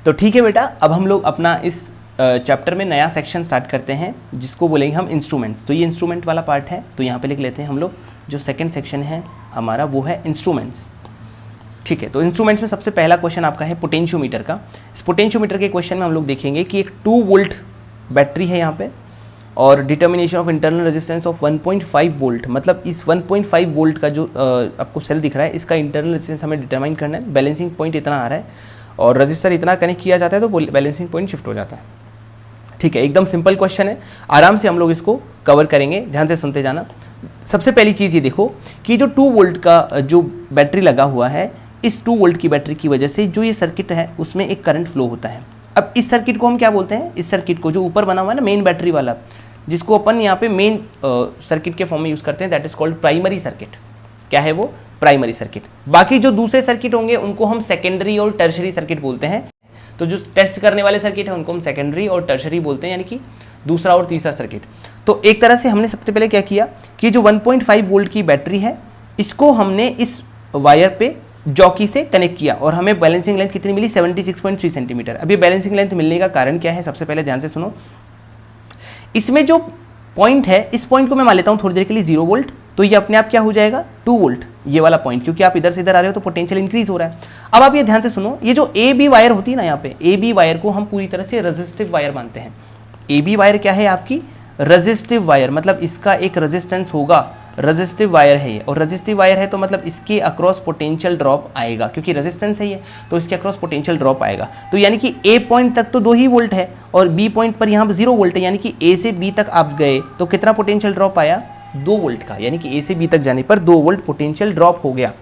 तो ठीक है बेटा, अब हम लोग अपना इस चैप्टर में नया सेक्शन स्टार्ट करते हैं जिसको बोलेंगे हम इंस्ट्रूमेंट्स। तो ये इंस्ट्रूमेंट वाला पार्ट है, तो यहाँ पे लिख लेते हैं हम लोग। जो सेकंड सेक्शन है हमारा वो है इंस्ट्रूमेंट्स। ठीक है, तो इंस्ट्रूमेंट्स में सबसे पहला क्वेश्चन आपका है पोटेंशियोमीटर का। इस पोटेंशियोमीटर के क्वेश्चन में हम लोग देखेंगे कि एक 2 वोल्ट बैटरी है यहाँ पे और determination of internal resistance of 1.5 volt, मतलब इस 1.5 वोल्ट का जो आपको सेल दिख रहा है इसका इंटरनल रेजिस्टेंस हमें डिटरमाइन करना है। बैलेंसिंग पॉइंट इतना आ रहा है और रजिस्टर इतना कनेक्ट किया जाता है तो बैलेंसिंग पॉइंट शिफ्ट हो जाता है। ठीक है, एकदम सिंपल क्वेश्चन है, आराम से हम लोग इसको कवर करेंगे, ध्यान से सुनते जाना। सबसे पहली चीज़ ये देखो कि जो 2 वोल्ट का जो बैटरी लगा हुआ है, इस 2 वोल्ट की बैटरी की वजह से जो ये सर्किट है उसमें एक करंट फ्लो होता है। अब इस सर्किट को हम क्या बोलते हैं, इस सर्किट को जो ऊपर बना हुआ है ना मेन बैटरी वाला, जिसको अपन यहाँ पे मेन सर्किट के फॉर्म में यूज़ करते हैं, that is called primary circuit. क्या है वो? Primary circuit. बाकी जो दूसरे सर्किट होंगे उनको हम सेकेंडरी और टर्शरी सर्किट बोलते हैं। तो जो टेस्ट करने वाले सर्किट है उनको हम सेकेंडरी और टर्शरी बोलते हैं, यानी कि दूसरा और तीसरा सर्किट। तो एक तरह से हमने सबसे पहले क्या किया कि जो 1.5 वोल्ट की बैटरी है इसको हमने इस वायर पे जॉकी से कनेक्ट किया और हमें बैलेंसिंग लेंथ कितनी मिली? 76.3 सेंटीमीटर। अब ये बैलेंसिंग लेंथ मिलने का कारण क्या है? सबसे पहले ध्यान से सुनो, इसमें जो पॉइंट है इस पॉइंट को मैं मान लेता हूँ थोड़ी देर के लिए 0 वोल्ट, तो ये अपने आप क्या हो जाएगा? 2 वोल्ट, ये वाला पॉइंट, क्योंकि आप इधर से इधर आ रहे हो तो पोटेंशियल इंक्रीज हो रहा है। अब आप ये ध्यान से सुनो, ये जो ए बी वायर होती है ना, यहाँ पे ए बी वायर को हम पूरी तरह से रेजिस्टिव वायर मानते हैं। ए बी वायर क्या है? आपकी रेजिस्टिव वायर, मतलब इसका एक रेजिस्टेंस होगा, रेजिस्टिव वायर है ये, और रेजिस्टिव वायर है तो मतलब इसके अक्रॉस पोटेंशियल ड्रॉप आएगा, क्योंकि रेजिस्टेंस है ये तो इसके अक्रॉस पोटेंशियल ड्रॉप आएगा। तो यानी कि ए पॉइंट तक तो 2 ही वोल्ट है और बी पॉइंट पर यहाँ 0 वोल्ट है, यानी कि ए से बी तक आप गए तो कितना पोटेंशियल ड्रॉप आया? 2 वोल्ट का, यानी कि ए से बी तक जाने पर 2 वोल्ट पोटेंशियल ड्रॉप हो गया।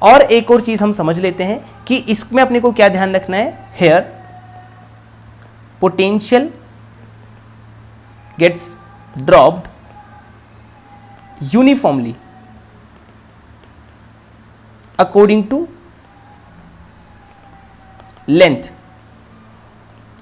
और एक और चीज हम समझ लेते हैं कि इसमें अपने को क्या ध्यान रखना है, here potential gets dropped uniformly according to length.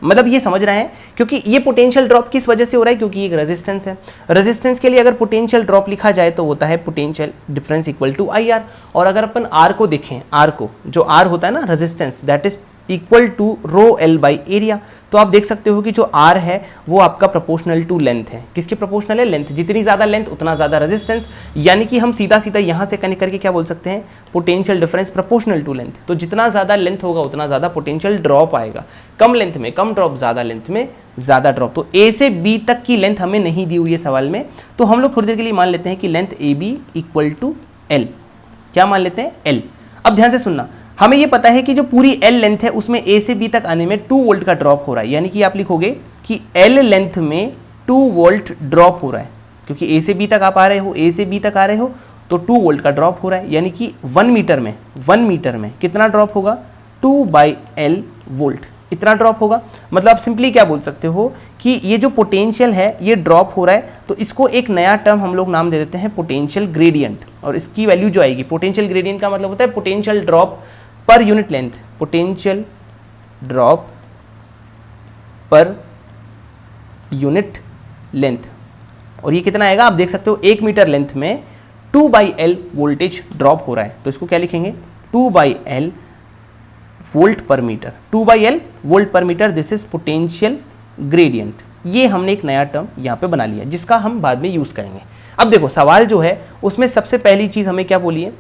मतलब ये समझ रहे हैं, क्योंकि ये पोटेंशियल ड्रॉप किस वजह से हो रहा है? क्योंकि एक रेजिस्टेंस है। रेजिस्टेंस के लिए अगर पोटेंशियल ड्रॉप लिखा जाए तो होता है potential difference equal to I R. और अगर अपन आर को देखें, आर को, जो आर होता है ना resistance, that is equal to rho L by area. तो आप देख सकते हो कि जो आर है वो आपका प्रोपोर्शनल टू लेंथ है। किसके प्रोपोर्शनल है? लेंथ। जितनी ज्यादा लेंथ उतना ज्यादा रेजिस्टेंस, यानी कि हम सीधा सीधा यहां से कनेक्ट करके क्या बोल सकते हैं? Potential difference proportional to length. तो जितना ज्यादा लेंथ होगा उतना ज्यादा पोटेंशियल ड्रॉप आएगा। कम लेंथ में कम ड्रॉप, ज्यादा लेंथ में ज्यादा ड्रॉप। तो ए से बी तक की लेंथ हमें नहीं दी हुई है सवाल में, तो हम लोग थोड़ी देर के लिए मान लेते हैं कि length A B equal to L. क्या मान लेते हैं? एल। अब ध्यान से सुनना, हमें ये पता है कि जो पूरी एल लेंथ है उसमें ए से बी तक आने में 2 वोल्ट का ड्रॉप हो रहा है, यानी कि आप लिखोगे कि एल लेंथ में 2 वोल्ट ड्रॉप हो रहा है, क्योंकि ए से बी तक आप आ रहे हो, ए से बी तक आ रहे हो तो 2 वोल्ट का ड्रॉप हो रहा है, यानी कि 1 मीटर में कितना ड्रॉप होगा? 2/L वोल्ट, इतना ड्रॉप होगा। मतलब आप सिंपली क्या बोल सकते हो कि ये जो पोटेंशियल है ये ड्रॉप हो रहा है, तो इसको एक नया टर्म हम लोग नाम दे देते हैं पोटेंशियल ग्रेडियंट। और इसकी वैल्यू जो आएगी, पोटेंशियल ग्रेडियंट का मतलब होता है potential drop per unit length, potential drop per unit length. और ये कितना आएगा आप देख सकते हो, 1 मीटर लेंथ में 2/L वोल्टेज ड्रॉप हो रहा है, तो इसको क्या लिखेंगे? 2/L volt per metre, 2/L volt per metre, this is potential gradient. ये हमने एक नया टर्म यहाँ पे बना लिया जिसका हम बाद में यूज करेंगे। अब देखो सवाल जो है उसमें सबसे पहली चीज हमें क्या बोली है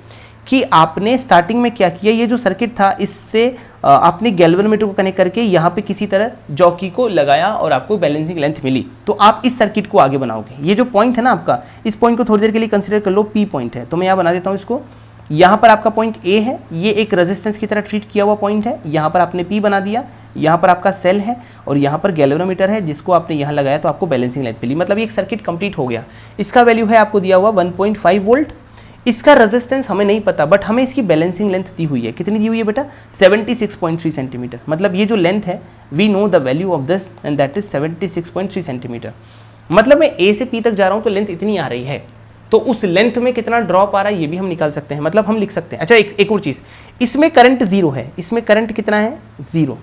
कि आपने स्टार्टिंग में क्या किया, ये जो सर्किट था इससे आपने गैल्वेनोमीटर को कनेक्ट करके यहाँ पे किसी तरह जॉकी को लगाया और आपको बैलेंसिंग लेंथ मिली। तो आप इस सर्किट को आगे बनाओगे। ये जो पॉइंट है ना आपका, इस पॉइंट को थोड़ी देर के लिए कंसीडर कर लो, पी पॉइंट है, तो मैं यहाँ बना देता हूँ इसको। यहाँ पर आपका पॉइंट ए है, ये एक रेजिस्टेंस की तरह ट्रीट किया हुआ पॉइंट है, यहाँ पर आपने पी बना दिया, यहाँ पर आपका सेल है और यहाँ पर गैल्वेनोमीटर है जिसको आपने यहाँ लगाया तो आपको बैलेंसिंग लेंथ मिली। मतलब ये एक सर्किट कंप्लीट हो गया। इसका वैल्यू है आपको दिया हुआ 1.5 वोल्ट। इसका रेजिस्टेंस हमें नहीं पता, बट हमें इसकी बैलेंसिंग लेंथ दी हुई है। कितनी दी हुई है बेटा? 76.3 सेंटीमीटर। मतलब ये जो लेंथ है, we know the value of this and that is 76.3 centimetre. मतलब मैं ए से पी तक जा रहा हूँ तो लेंथ इतनी आ रही है, तो उस लेंथ में कितना ड्रॉप आ रहा है ये भी हम निकाल सकते हैं। मतलब हम लिख सकते हैं, अच्छा एक और चीज़, इसमें करंट 0 है, इसमें करंट कितना है? 0।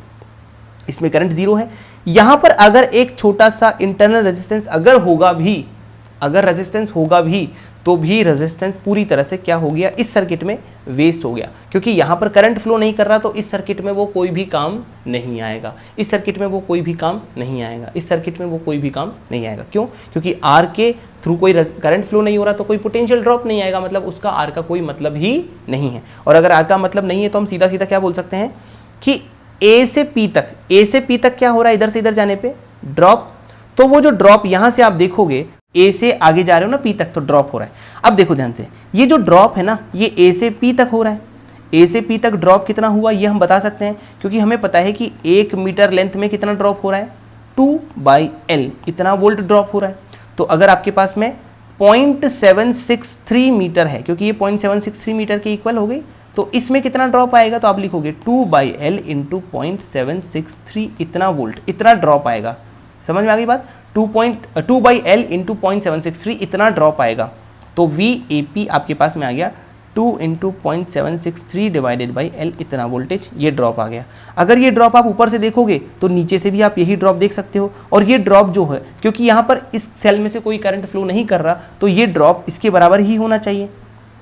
इसमें करंट 0 है। यहाँ पर अगर एक छोटा सा इंटरनल रेजिस्टेंस अगर होगा भी अगर रेजिस्टेंस होगा भी तो भी रेजिस्टेंस पूरी तरह से क्या हो गया, इस सर्किट में वेस्ट हो गया, क्योंकि यहाँ पर करंट फ्लो नहीं कर रहा, तो इस सर्किट में वो कोई भी काम नहीं आएगा, इस सर्किट में वो कोई भी काम नहीं आएगा, इस सर्किट में वो कोई भी काम नहीं आएगा। क्यों? क्योंकि आर के थ्रू कोई करंट फ्लो नहीं हो रहा, तो कोई पोटेंशियल ड्रॉप नहीं आएगा, मतलब उसका आर का कोई मतलब ही नहीं है। और अगर आर का मतलब नहीं है तो हम सीधा सीधा क्या बोल सकते हैं कि ए से पी तक क्या हो रहा है, इधर से इधर जाने पे ड्रॉप। तो वो जो ड्रॉप यहां से आप देखोगे, ए से आगे जा रहे हो ना पी तक, तो ड्रॉप हो रहा है। अब देखो ध्यान से, ये जो ड्रॉप है ना, ये ए से पी तक हो रहा है। ए से पी तक ड्रॉप कितना हुआ ये हम बता सकते हैं, क्योंकि हमें पता है कि 1 मीटर लेंथ में कितना ड्रॉप हो रहा है, 2/L, इतना वोल्ट ड्रॉप हो रहा है। तो अगर आपके पास में 0.763 मीटर है, क्योंकि ये 0.763 मीटर के इक्वल हो गई, तो इसमें कितना ड्रॉप आएगा, तो आप लिखोगे 2/L इंटू 0.763, इतना वोल्ट, इतना ड्रॉप आएगा। समझ में आ गई बात? 2/L इंटू 0.763, इतना ड्रॉप आएगा। तो VAP आपके पास में आ गया 2 इंटू 0.763 डिवाइडेड बाई L, इतना वोल्टेज, ये ड्रॉप आ गया। अगर ये ड्रॉप आप ऊपर से देखोगे तो नीचे से भी आप यही ड्रॉप देख सकते हो। और ये ड्रॉप जो है, क्योंकि यहाँ पर इस सेल में से कोई करंट फ्लो नहीं कर रहा, तो ये ड्रॉप इसके बराबर ही होना चाहिए,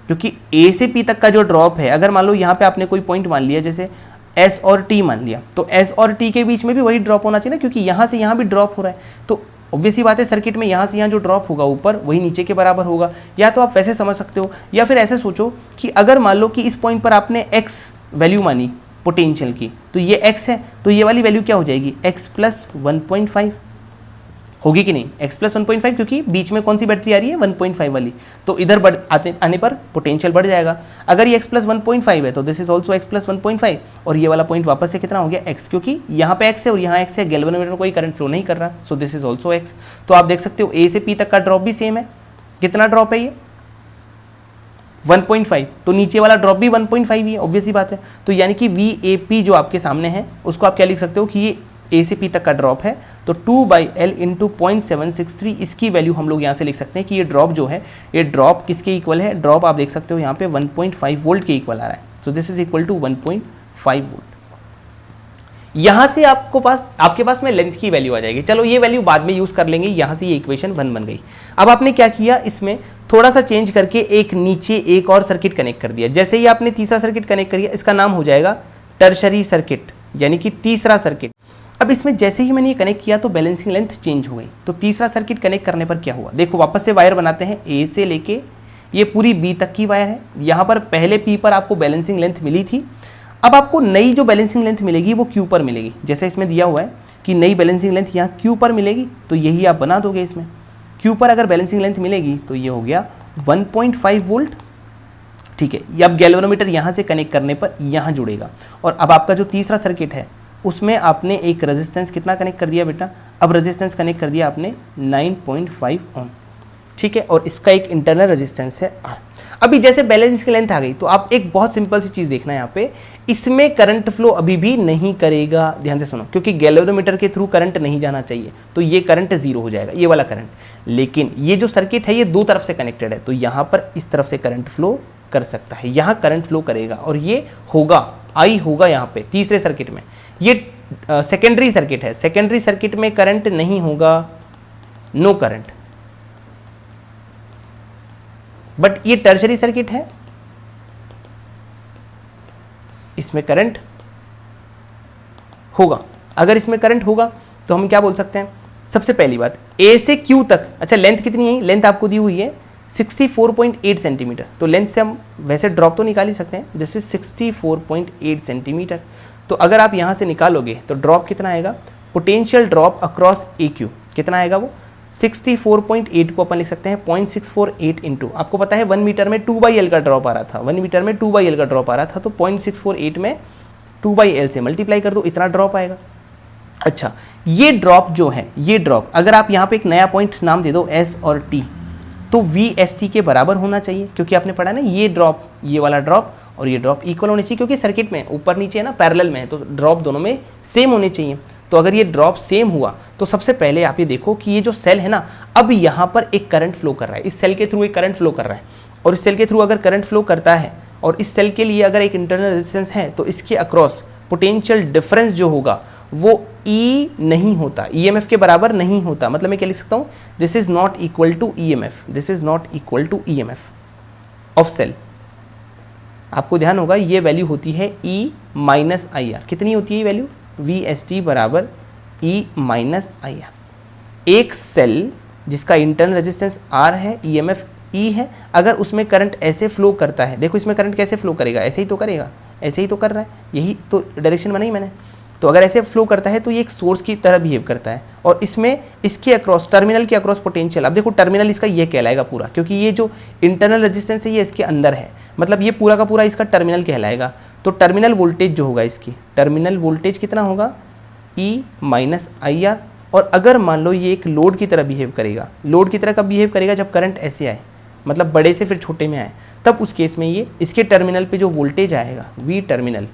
क्योंकि A से P तक का जो ड्रॉप है, अगर मान लो यहाँ पे आपने कोई पॉइंट मान लिया, जैसे S और T मान लिया, तो S और T के बीच में भी वही ड्रॉप होना चाहिए ना, क्योंकि यहाँ से यहाँ भी ड्रॉप हो रहा है। तो ऑब्वियसली बात है, सर्किट में यहाँ से यहाँ जो ड्रॉप होगा ऊपर, वही नीचे के बराबर होगा। या तो आप वैसे समझ सकते हो, या फिर ऐसे सोचो कि अगर मान लो कि इस पॉइंट पर आपने x वैल्यू मानी पोटेंशियल की, तो ये x है, तो ये वाली वैल्यू क्या हो जाएगी, x प्लस 1.5 होगी कि नहीं, x प्लस 1.5, क्योंकि बीच में कौन सी बैटरी आ रही है, 1.5 वाली, तो इधर आने पर पोटेंशियल बढ़ जाएगा। अगर ये x प्लस 1.5 है तो this is also x plus 1.5, और ये वाला पॉइंट वापस से कितना हो गया, x, क्योंकि यहाँ पे x है और यहाँ x है, गैल्वेनोमीटर में कोई करंट फ्लो नहीं कर रहा, सो दिस इज ऑल्सो x। तो आप देख सकते हो A से P तक का ड्रॉप भी सेम है। कितना ड्रॉप है ये, 1.5, तो नीचे वाला ड्रॉप भी 1.5 ही है, ऑब्वियसली बात है। तो यानी कि VAP जो आपके सामने है, उसको आप क्या लिख सकते हो कि ये A से P तक का ड्रॉप है, तो 2/L इंटू 0.763, इसकी वैल्यू हम लोग यहाँ से लिख सकते हैं कि ये ड्रॉप जो है, ये ड्रॉप किसके इक्वल है, ड्रॉप आप देख सकते हो यहाँ पे 1.5 वोल्ट के इक्वल आ रहा है। So this is equal to 1.5 volt. यहाँ से आपके पास में लेंथ की वैल्यू आ जाएगी। चलो ये वैल्यू बाद में यूज कर लेंगे, यहाँ से ये इक्वेशन 1 बन गई। अब आपने क्या किया, इसमें थोड़ा सा चेंज करके एक नीचे एक और सर्किट कनेक्ट कर दिया। जैसे ही आपने तीसरा सर्किट कनेक्ट कर दिया, इसका नाम हो जाएगा टर्शरी सर्किट, यानी कि तीसरा सर्किट। अब इसमें जैसे ही मैंने ये कनेक्ट किया तो बैलेंसिंग लेंथ चेंज हो गई। तो तीसरा सर्किट कनेक्ट करने पर क्या हुआ, देखो वापस से वायर बनाते हैं, ए से लेके ये पूरी बी तक की वायर है। यहाँ पर पहले पी पर आपको बैलेंसिंग लेंथ मिली थी, अब आपको नई जो बैलेंसिंग लेंथ मिलेगी वो क्यू पर मिलेगी। जैसे इसमें दिया हुआ है कि नई बैलेंसिंग लेंथ यहाँ क्यू पर मिलेगी, तो यही आप बना दोगे। इसमें क्यू पर अगर बैलेंसिंग लेंथ मिलेगी तो ये हो गया 1.5 वोल्ट, ठीक है। अब गैल्वेनोमीटर यहाँ से कनेक्ट करने पर यहाँ जुड़ेगा। और अब आपका जो तीसरा सर्किट है उसमें आपने एक रेजिस्टेंस कितना कनेक्ट कर दिया बेटा, अब रेजिस्टेंस कनेक्ट कर दिया आपने 9.5 ओम, ठीक है। और इसका एक इंटरनल रेजिस्टेंस है R। अभी जैसे बैलेंस की लेंथ आ गई, तो आप एक बहुत सिंपल सी चीज़ देखना है यहाँ पे, इसमें करंट फ्लो अभी भी नहीं करेगा। ध्यान से सुनो, क्योंकि गैल्वेनोमीटर के थ्रू करंट नहीं जाना चाहिए, तो ये करंट 0 हो जाएगा, ये वाला करंट। लेकिन ये जो सर्किट है ये दो तरफ से कनेक्टेड है, तो यहाँ पर इस तरफ से करंट फ्लो कर सकता है, यहाँ करंट फ्लो करेगा, और ये होगा I होगा यहाँ पे तीसरे सर्किट में। ये सेकेंडरी सर्किट है, सेकेंडरी सर्किट में करंट नहीं होगा, नो करंट। बट ये टर्शरी सर्किट है, इसमें करंट होगा। अगर इसमें करंट होगा तो हम क्या बोल सकते हैं, सबसे पहली बात A से Q तक, अच्छा लेंथ कितनी है, लेंथ आपको दी हुई है 64.8 सेंटीमीटर, तो लेंथ से हम वैसे ड्रॉप तो निकाल ही सकते हैं, दिस इज 64.8 सेंटीमीटर। तो अगर आप यहाँ से निकालोगे तो ड्रॉप कितना आएगा, पोटेंशियल ड्रॉप अक्रॉस AQ कितना आएगा, वो 64.8 को अपन लिख सकते हैं 0.648 इंटू, आपको पता है 1 मीटर में 2/L का ड्रॉप आ रहा था, 1 मीटर में 2/L का ड्रॉप आ रहा था, तो 0.648 में 2/L से मल्टीप्लाई कर दो, इतना ड्रॉप आएगा। अच्छा, ये ड्रॉप जो है, ये ड्रॉप अगर आप यहाँ पे एक नया पॉइंट नाम दे दो S और T, तो VST के बराबर होना चाहिए, क्योंकि आपने पढ़ा ना ये ड्रॉप, ये वाला ड्रॉप और ये ड्रॉप इक्वल होने चाहिए, क्योंकि सर्किट में ऊपर नीचे है ना, पैरेलल में है, तो ड्रॉप दोनों में सेम होने चाहिए। तो अगर ये ड्रॉप सेम हुआ तो सबसे पहले आप ये देखो कि ये जो सेल है ना, अब यहाँ पर एक करंट फ्लो कर रहा है, इस सेल के थ्रू एक करंट फ्लो कर रहा है, और इस सेल के थ्रू अगर करंट फ्लो करता है और इस सेल के लिए अगर एक इंटरनल रेजिस्टेंस है, तो इसके अक्रॉस पोटेंशियल डिफरेंस जो होगा वो ई नहीं होता, ईएमएफ के बराबर नहीं होता। मतलब मैं क्या लिख सकता हूँ, this is not equal to EMF, this is not equal to EMF of cell. आपको ध्यान होगा ये वैल्यू होती है ई माइनस आई आर। कितनी होती है ये वैल्यू, वी एस टी बराबर ई माइनस आई आर। एक सेल जिसका इंटरनल रेजिस्टेंस आर है, ईएमएफ ई है, अगर उसमें करंट ऐसे फ्लो करता है, देखो इसमें करंट कैसे फ्लो करेगा, ऐसे ही तो करेगा, ऐसे ही तो कर रहा है, यही तो डायरेक्शन बनाई मैंने। तो अगर ऐसे फ्लो करता है तो ये एक सोर्स की तरह बिहेव करता है, और इसमें इसके अक्रॉस, टर्मिनल के अक्रॉस पोटेंशियल, अब देखो टर्मिनल इसका ये कहलाएगा पूरा, क्योंकि ये जो इंटरनल रेजिस्टेंस है ये इसके अंदर है, मतलब ये पूरा का पूरा इसका टर्मिनल कहलाएगा। तो टर्मिनल वोल्टेज जो होगा इसकी, टर्मिनल वोल्टेज कितना होगा, ई माइनस आई आर। और अगर मान लो ये एक लोड की तरह बिहेव करेगा, लोड की तरह कब बिहेव करेगा, जब करंट ऐसे आए, मतलब बड़े से फिर छोटे में आए, तब उस केस में ये इसके टर्मिनल पे जो वोल्टेज आएगा वी टर्मिनल,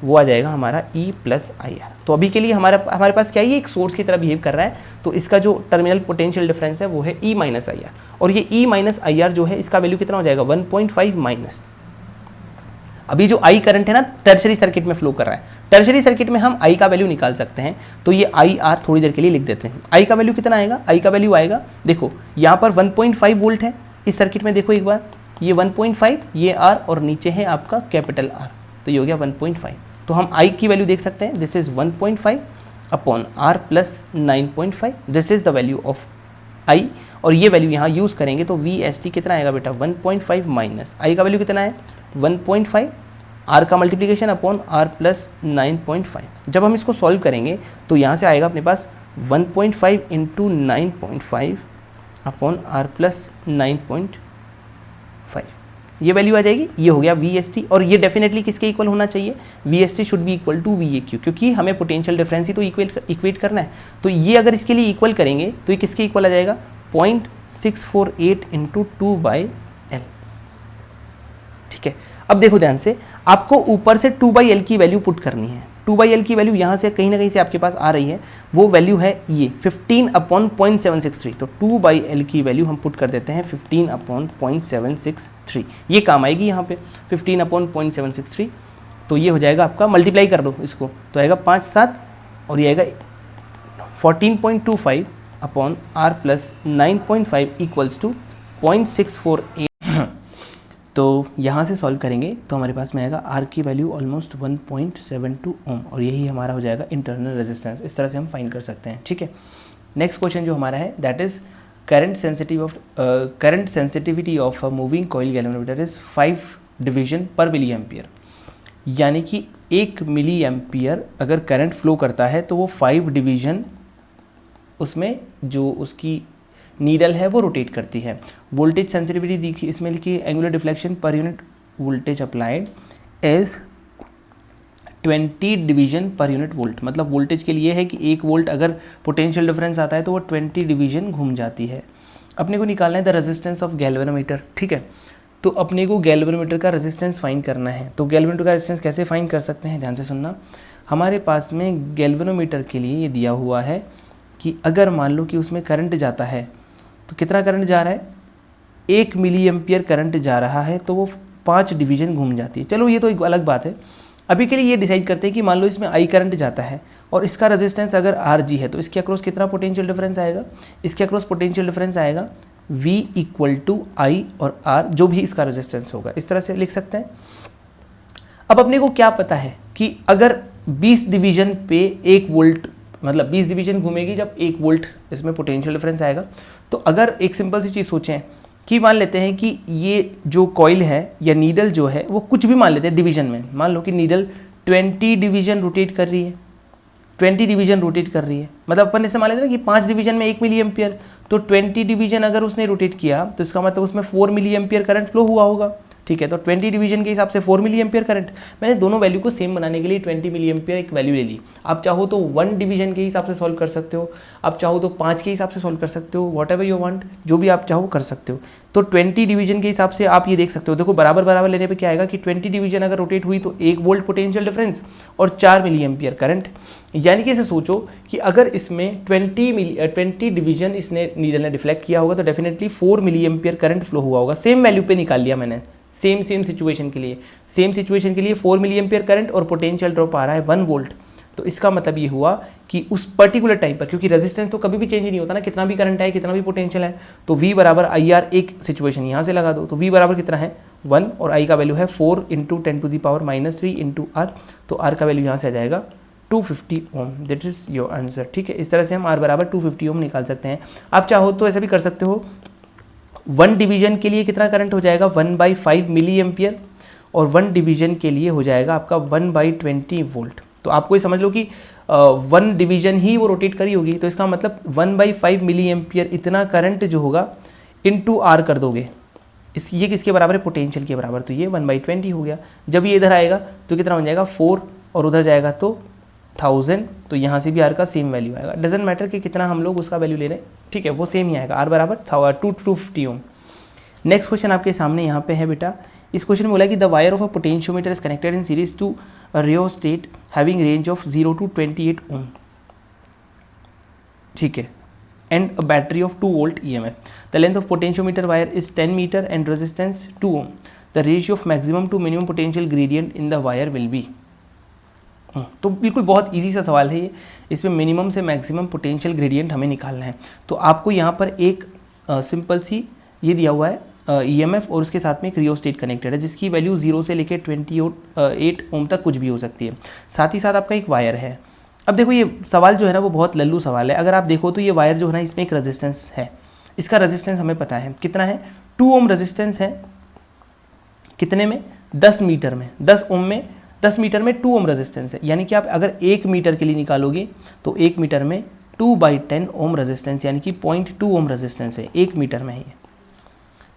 वो आ जाएगा हमारा ई प्लस आई आर। तो अभी के लिए हमारे पास क्या है, ये एक सोर्स की तरह बिहेव कर रहा है, तो इसका जो टर्मिनल पोटेंशियल डिफरेंस है वो है ई माइनस आई आर। और ये ई माइनस आई आर जो है इसका वैल्यू कितना हो जाएगा, 1.5 माइनस। अभी जो आई करंट है ना टर्शरी सर्किट में फ्लो कर रहा है, टर्शरी सर्किट में हम आई का वैल्यू निकाल सकते हैं, तो ये आई आर थोड़ी देर के लिए लिख देते हैं। आई का वैल्यू कितना आएगा, आई का वैल्यू आएगा, देखो यहाँ पर 1.5 वोल्ट है इस सर्किट में, देखो एक बार ये 1.5, ये आर और नीचे है आपका कैपिटल आर, तो ये हो गया 1.5। तो हम आई की वैल्यू देख सकते हैं, this is 1.5 upon R plus 9.5, this is the value of I. और ये वैल्यू यहाँ यूज़ करेंगे तो वी एस टी कितना आएगा बेटा, 1.5 माइनस आई का वैल्यू कितना है 1.5, आर का मल्टीप्लिकेशन अपॉन आर प्लस 9.5। जब हम इसको सॉल्व करेंगे तो यहाँ से आएगा अपने पास 1.5 इंटू 9.5 अपॉन आर प्लस 9.5, ये वैल्यू आ जाएगी। ये हो गया वी एस टी, और ये डेफिनेटली किसके इक्वल होना चाहिए, V S T should be equal to V A Q, क्योंकि हमें पोटेंशियल डिफरेंस ही तो इक्वेट करना है। तो ये अगर इसके लिए इक्वल करेंगे तो ये किसके इक्वल आ जाएगा, 0.648 इंटू 2/L। ठीक है, अब देखो ध्यान से, आपको ऊपर से 2/L की वैल्यू पुट करनी है। 2/L की वैल्यू यहाँ से कहीं ना कहीं से आपके पास आ रही है, वो वैल्यू है ये 15/0.763। तो 2/L की वैल्यू हम पुट कर देते हैं 15/0.763, ये काम आएगी यहाँ पे 15/0.763। तो ये हो जाएगा आपका, मल्टीप्लाई कर दो इसको तो आएगा 5 7, और ये आएगा 14.25 upon R plus 9.5 equals to 0.648। तो यहाँ से सॉल्व करेंगे तो हमारे पास में आएगा आर की वैल्यू ऑलमोस्ट 1.72 ओम, और यही हमारा हो जाएगा इंटरनल रेजिस्टेंस। इस तरह से हम फाइंड कर सकते हैं। ठीक है, नेक्स्ट क्वेश्चन जो हमारा है that is current sensitivity of a moving coil galvanometer is 5 division पर मिली एम्पियर। यानी कि 1 मिली एम्पियर अगर करंट फ्लो करता है तो वो 5 डिवीजन उसमें जो उसकी नीडल है वो रोटेट करती है। वोल्टेज सेंसिटिविटी देखी इसमें लिखी, angular deflection per unit voltage applied as 20 division per unit volt. मतलब वोल्टेज के लिए है कि 1 वोल्ट अगर पोटेंशियल डिफरेंस आता है तो वो 20 डिवीजन घूम जाती है। अपने को निकालना है द रेजिस्टेंस ऑफ गैल्वेनोमीटर। ठीक है, तो अपने को गैल्वेनोमीटर का रेजिस्टेंस फाइंड करना है। तो गैल्वेनोमीटर का रेजिस्टेंस कैसे फाइंड कर सकते हैं, ध्यान से सुनना। हमारे पास में गैल्वेनोमीटर के लिए ये दिया हुआ है कि अगर मान लो कि उसमें करंट जाता है तो कितना करंट जा रहा है, 1 मिली एम्पियर करंट जा रहा है, तो वो 5 डिवीजन घूम जाती है। चलो ये तो एक अलग बात है। अभी के लिए ये डिसाइड करते हैं कि मान लो इसमें आई करंट जाता है और इसका रेजिस्टेंस अगर आर जी है तो इसके अक्रॉस कितना पोटेंशियल डिफरेंस आएगा, इसके अक्रॉस पोटेंशियल डिफरेंस आएगा V इक्वल टू आई और आर, जो भी इसका रेजिस्टेंस होगा। इस तरह से लिख सकते हैं। अब अपने को क्या पता है कि अगर 20 डिवीजन पे 1 वोल्ट, मतलब 20 डिवीजन घूमेगी जब 1 वोल्ट इसमें पोटेंशियल डिफरेंस आएगा। तो अगर एक सिंपल सी चीज़ सोचें कि मान लेते हैं कि ये जो कॉइल है या नीडल जो है वो कुछ भी मान लेते हैं डिवीजन में, मान लो कि नीडल 20 डिवीजन रोटेट कर रही है, 20 डिवीजन रोटेट कर रही है, मतलब अपन ऐसे मान लेते हैं कि 5 डिवीजन में 1 मिली एम्पियर, तो 20 डिवीजन अगर उसने रोटेट किया तो इसका मतलब उसमें 4 मिली एम्पियर करंट फ्लो हुआ होगा। ठीक है, तो 20 डिवीजन के हिसाब से 4 मिली एम्पियर करंट। मैंने दोनों वैल्यू को सेम बनाने के लिए 20 मिली एम्पियर एक वैल्यू ले ली। आप चाहो तो 1 डिवीजन के हिसाब से सॉल्व कर सकते हो, आप चाहो तो 5 के हिसाब से सॉल्व कर सकते हो, वॉट एवर यू वांट, जो भी आप चाहो कर सकते हो। तो 20 डिवीजन के हिसाब से आप ये देख सकते हो, देखो बराबर बराबर लेने पे क्या आएगा कि 20 डिवीजन अगर रोटेट हुई तो 1 वोल्ट पोटेंशियल डिफरेंस और 4 मिली एम्पियर करंट। यानी कि इसे सोचो कि अगर इसमें 20 डिवीजन इसने नीडल ने डिफ्लेक्ट किया होगा तो definitely 4 milliampere current flow हुआ होगा। सेम वैल्यू पे निकाल लिया मैंने, सेम सिचुएशन के लिए 4 मिली एम्पियर करंट और पोटेंशियल ड्रॉप आ रहा है 1 वोल्ट। तो इसका मतलब ये हुआ कि उस पर्टिकुलर टाइम पर, क्योंकि रेजिस्टेंस तो कभी भी चेंज नहीं होता ना, कितना भी करंट है कितना भी पोटेंशियल है, तो V बराबर आई आर एक सिचुएशन यहाँ से लगा दो, तो V बराबर कितना है 1 और I का वैल्यू है 4 इंटू 10⁻³ इंटू R, तो R का वैल्यू यहाँ से आ जाएगा 250 ohm. That is your answer. ठीक है, इस तरह से हम R बराबर 250 ओम निकाल सकते हैं। आप चाहो तो ऐसा भी कर सकते हो, 1 डिवीजन के लिए कितना करंट हो जाएगा 1/5 मिली एम्पियर, और 1 डिवीजन के लिए हो जाएगा आपका 1/20 वोल्ट। तो आपको ये समझ लो कि 1 डिवीजन ही वो रोटेट करी होगी, तो इसका मतलब 1/5 मिली एम्पियर इतना करंट जो होगा इनटू R कर दोगे, ये किसके बराबर है, पोटेंशियल के बराबर, तो ये 1/20 हो गया। जब ये इधर आएगा तो कितना बन जाएगा 4, और उधर जाएगा तो 1000, तो यहाँ से भी R का सेम वैल्यू आएगा। डजेंट मैटर कि कितना हम लोग उसका वैल्यू ले रहे हैं, ठीक है, वो सेम ही आएगा, R बराबर 250 ओम। नेक्स्ट क्वेश्चन आपके सामने यहाँ पे है बेटा। इस क्वेश्चन में बोला कि the wire of a potentiometer is connected in series to a rheostat having range of 0 to 28 ohm, ठीक है, and a battery of 2 volt EMF. The length of potentiometer wire is 10 meter and resistance 2 ohm. The ratio of maximum to minimum potential gradient in the wire will be. तो बिल्कुल बहुत easy सा सवाल है ये, इसमें मिनिमम से maximum potential gradient हमें निकालना है। तो आपको यहाँ पर एक सिंपल सी ये दिया हुआ है EMF, और उसके साथ में एक रियोस्टेट कनेक्टेड है जिसकी वैल्यू 0 से लेकर 28 ओम तक कुछ भी हो सकती है। साथ ही साथ आपका एक वायर है। अब देखो ये सवाल जो है ना वो बहुत लल्लू सवाल है। अगर आप देखो तो ये वायर जो है ना इसमें एक रेजिस्टेंस है, इसका रेजिस्टेंस हमें पता है कितना है, 2 ओम रेजिस्टेंस है, कितने में 10 मीटर में, 10 मीटर में 2 ओम रेजिस्टेंस है, यानी कि आप अगर 1 मीटर के लिए निकालोगे तो 1 मीटर में 2/10 ओम रेजिस्टेंस यानी कि 0.2 ओम रेजिस्टेंस है 1 मीटर में ही।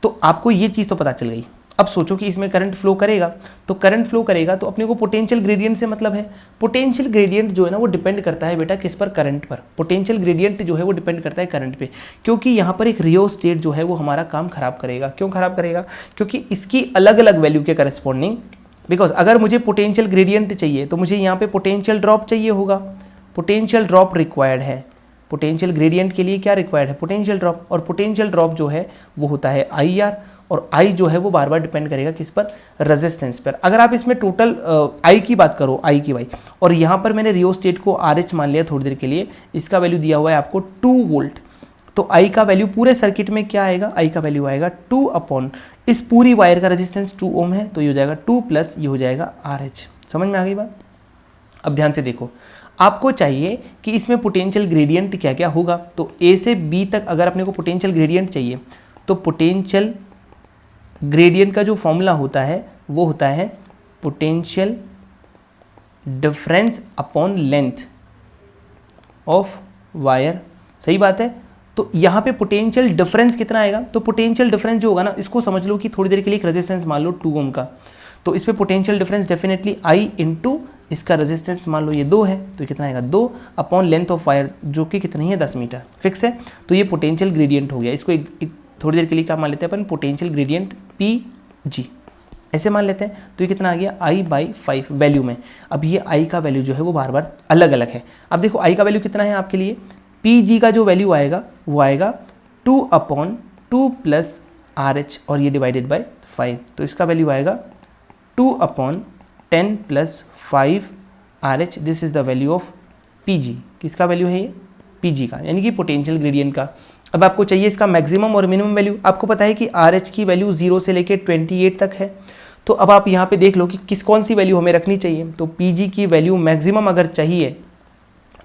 तो आपको ये चीज़ तो पता चल गई। अब सोचो कि इसमें करंट फ्लो करेगा, तो करंट फ्लो करेगा तो अपने को पोटेंशियल ग्रेडियंट से मतलब है। पोटेंशियल ग्रेडियंट जो है ना वो डिपेंड करता है बेटा किस पर, करंट पर। पोटेंशियल ग्रेडियंट जो है वो डिपेंड करता है करंट पे, क्योंकि यहाँ पर एक रियोस्टेट जो है वो हमारा काम खराब करेगा। क्यों खराब करेगा, क्योंकि इसकी अलग अलग वैल्यू के करस्पॉन्डिंग, बिकॉज अगर मुझे पोटेंशियल ग्रेडियंट चाहिए तो मुझे यहाँ पे पोटेंशियल ड्रॉप चाहिए होगा, पोटेंशियल ड्रॉप रिक्वायर्ड है। पोटेंशियल ग्रेडियंट के लिए क्या रिक्वायर्ड है, पोटेंशियल ड्रॉप, और पोटेंशियल ड्रॉप जो है वो होता है IR, और I जो है वो बार बार डिपेंड करेगा किस पर, रेजिस्टेंस पर। अगर आप इसमें टोटल I की बात करो, I की वाई, और यहाँ पर मैंने रियोस्टेट को RH मान लिया थोड़ी देर के लिए, इसका वैल्यू दिया हुआ है आपको 2 वोल्ट, तो I का वैल्यू पूरे सर्किट में क्या आएगा, I का वैल्यू आएगा 2 अपॉन, इस पूरी वायर का रेजिस्टेंस 2 ओम है तो ये हो जाएगा 2 प्लस ये हो जाएगा RH। समझ में आ गई बात। अब ध्यान से देखो, आपको चाहिए कि इसमें पोटेंशियल ग्रेडियंट क्या क्या होगा, तो A से B तक अगर अपने को पोटेंशियल ग्रेडियंट चाहिए तो पोटेंशियल ग्रेडियंट का जो फॉर्मूला होता है वो होता है potential difference upon length of wire. सही बात है। तो यहाँ पे पोटेंशियल डिफरेंस कितना आएगा, तो पोटेंशियल डिफरेंस जो होगा ना इसको समझ लो कि थोड़ी देर के लिए एक रेजिस्टेंस मान लो 2 ओम का, तो इस पर potential difference definitely I into इसका रेजिस्टेंस मान लो ये 2 है तो कितना आएगा 2 अपॉन लेंथ ऑफ वायर जो कि कितनी है 10 मीटर, फिक्स है। तो ये पोटेंशियल ग्रेडियंट हो गया। इसको एक थोड़ी देर के लिए क्या मान लेते हैं अपन, पोटेंशियल ग्रेडियंट PG ऐसे मान लेते हैं। तो ये कितना आ गया I/5 वैल्यू में। अब ये I का वैल्यू जो है वो बार बार अलग अलग है। अब देखो I का वैल्यू कितना है आपके लिए, PG का जो वैल्यू आएगा वो आएगा 2/2 प्लस RH और ये डिवाइडेड बाय 5, तो इसका वैल्यू आएगा 2/10 plus 5 RH। This is the value of PG। किसका वैल्यू है ये, PG का, यानी कि पोटेंशियल ग्रेडियंट का। अब आपको चाहिए इसका मैक्सिमम और मिनिमम वैल्यू। आपको पता है कि RH की वैल्यू 0 से लेकर 28 तक है, तो अब आप यहाँ पे देख लो कि कौन सी वैल्यू हमें रखनी चाहिए। तो PG की वैल्यू मैक्सिमम अगर चाहिए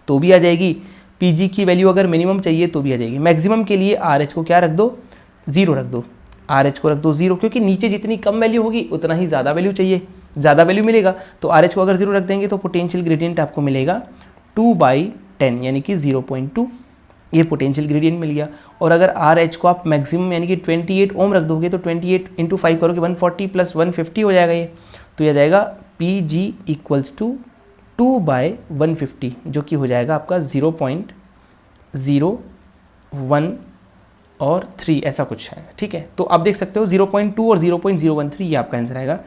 तो भी आ जाएगी, PG की वैल्यू अगर मिनिमम चाहिए तो भी आ जाएगी। मैक्सिमम के लिए RH को क्या रख दो, 0 रख दो, RH को रख दो 0, क्योंकि नीचे जितनी कम वैल्यू होगी उतना ही ज़्यादा वैल्यू चाहिए, ज़्यादा वैल्यू मिलेगा। तो RH को अगर 0 रख देंगे तो पोटेंशियल ग्रेडियंट आपको मिलेगा 2/10 यानी कि 0.2, ये पोटेंशियल ग्रेडियंट मिल गया। और अगर RH को आप मैक्सिमम यानी कि 28 ओम रख दोगे तो 28 × 5 करोगे 140 प्लस 150 हो जाएगा ये, तो ये जाएगा PG इक्वल्स टू 2/150 जो कि हो जाएगा आपका 0.01 और 3 ऐसा कुछ है, ठीक है। तो आप देख सकते हो 0.2 और 0.013 ये आपका आंसर आएगा।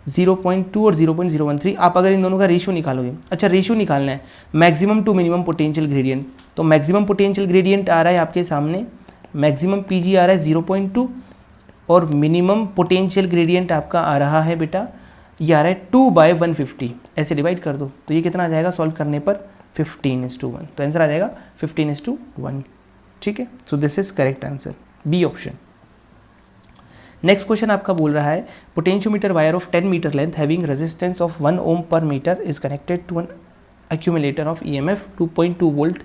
0.2 और 0.013 आप अगर इन दोनों का रेशियो निकालोगे, अच्छा रेशियो निकालना है maximum to minimum potential gradient, तो मैक्सिमम पोटेंशियल ग्रेडियंट आ रहा है आपके सामने, मैक्सिमम PG आ रहा है 0.2 और मिनिमम पोटेंशियल ग्रेडियंट आपका आ रहा है बेटा ये आ रहा है 2/150, ऐसे डिवाइड कर दो तो ये कितना आ जाएगा सॉल्व करने पर 15:1, तो आंसर आ जाएगा 15:1। ठीक है, so this is correct answer, B option. Next question आपका बोल रहा है potentiometer wire of 10 metre length having resistance of 1 ohm per metre is connected to an accumulator of EMF 2.2 volt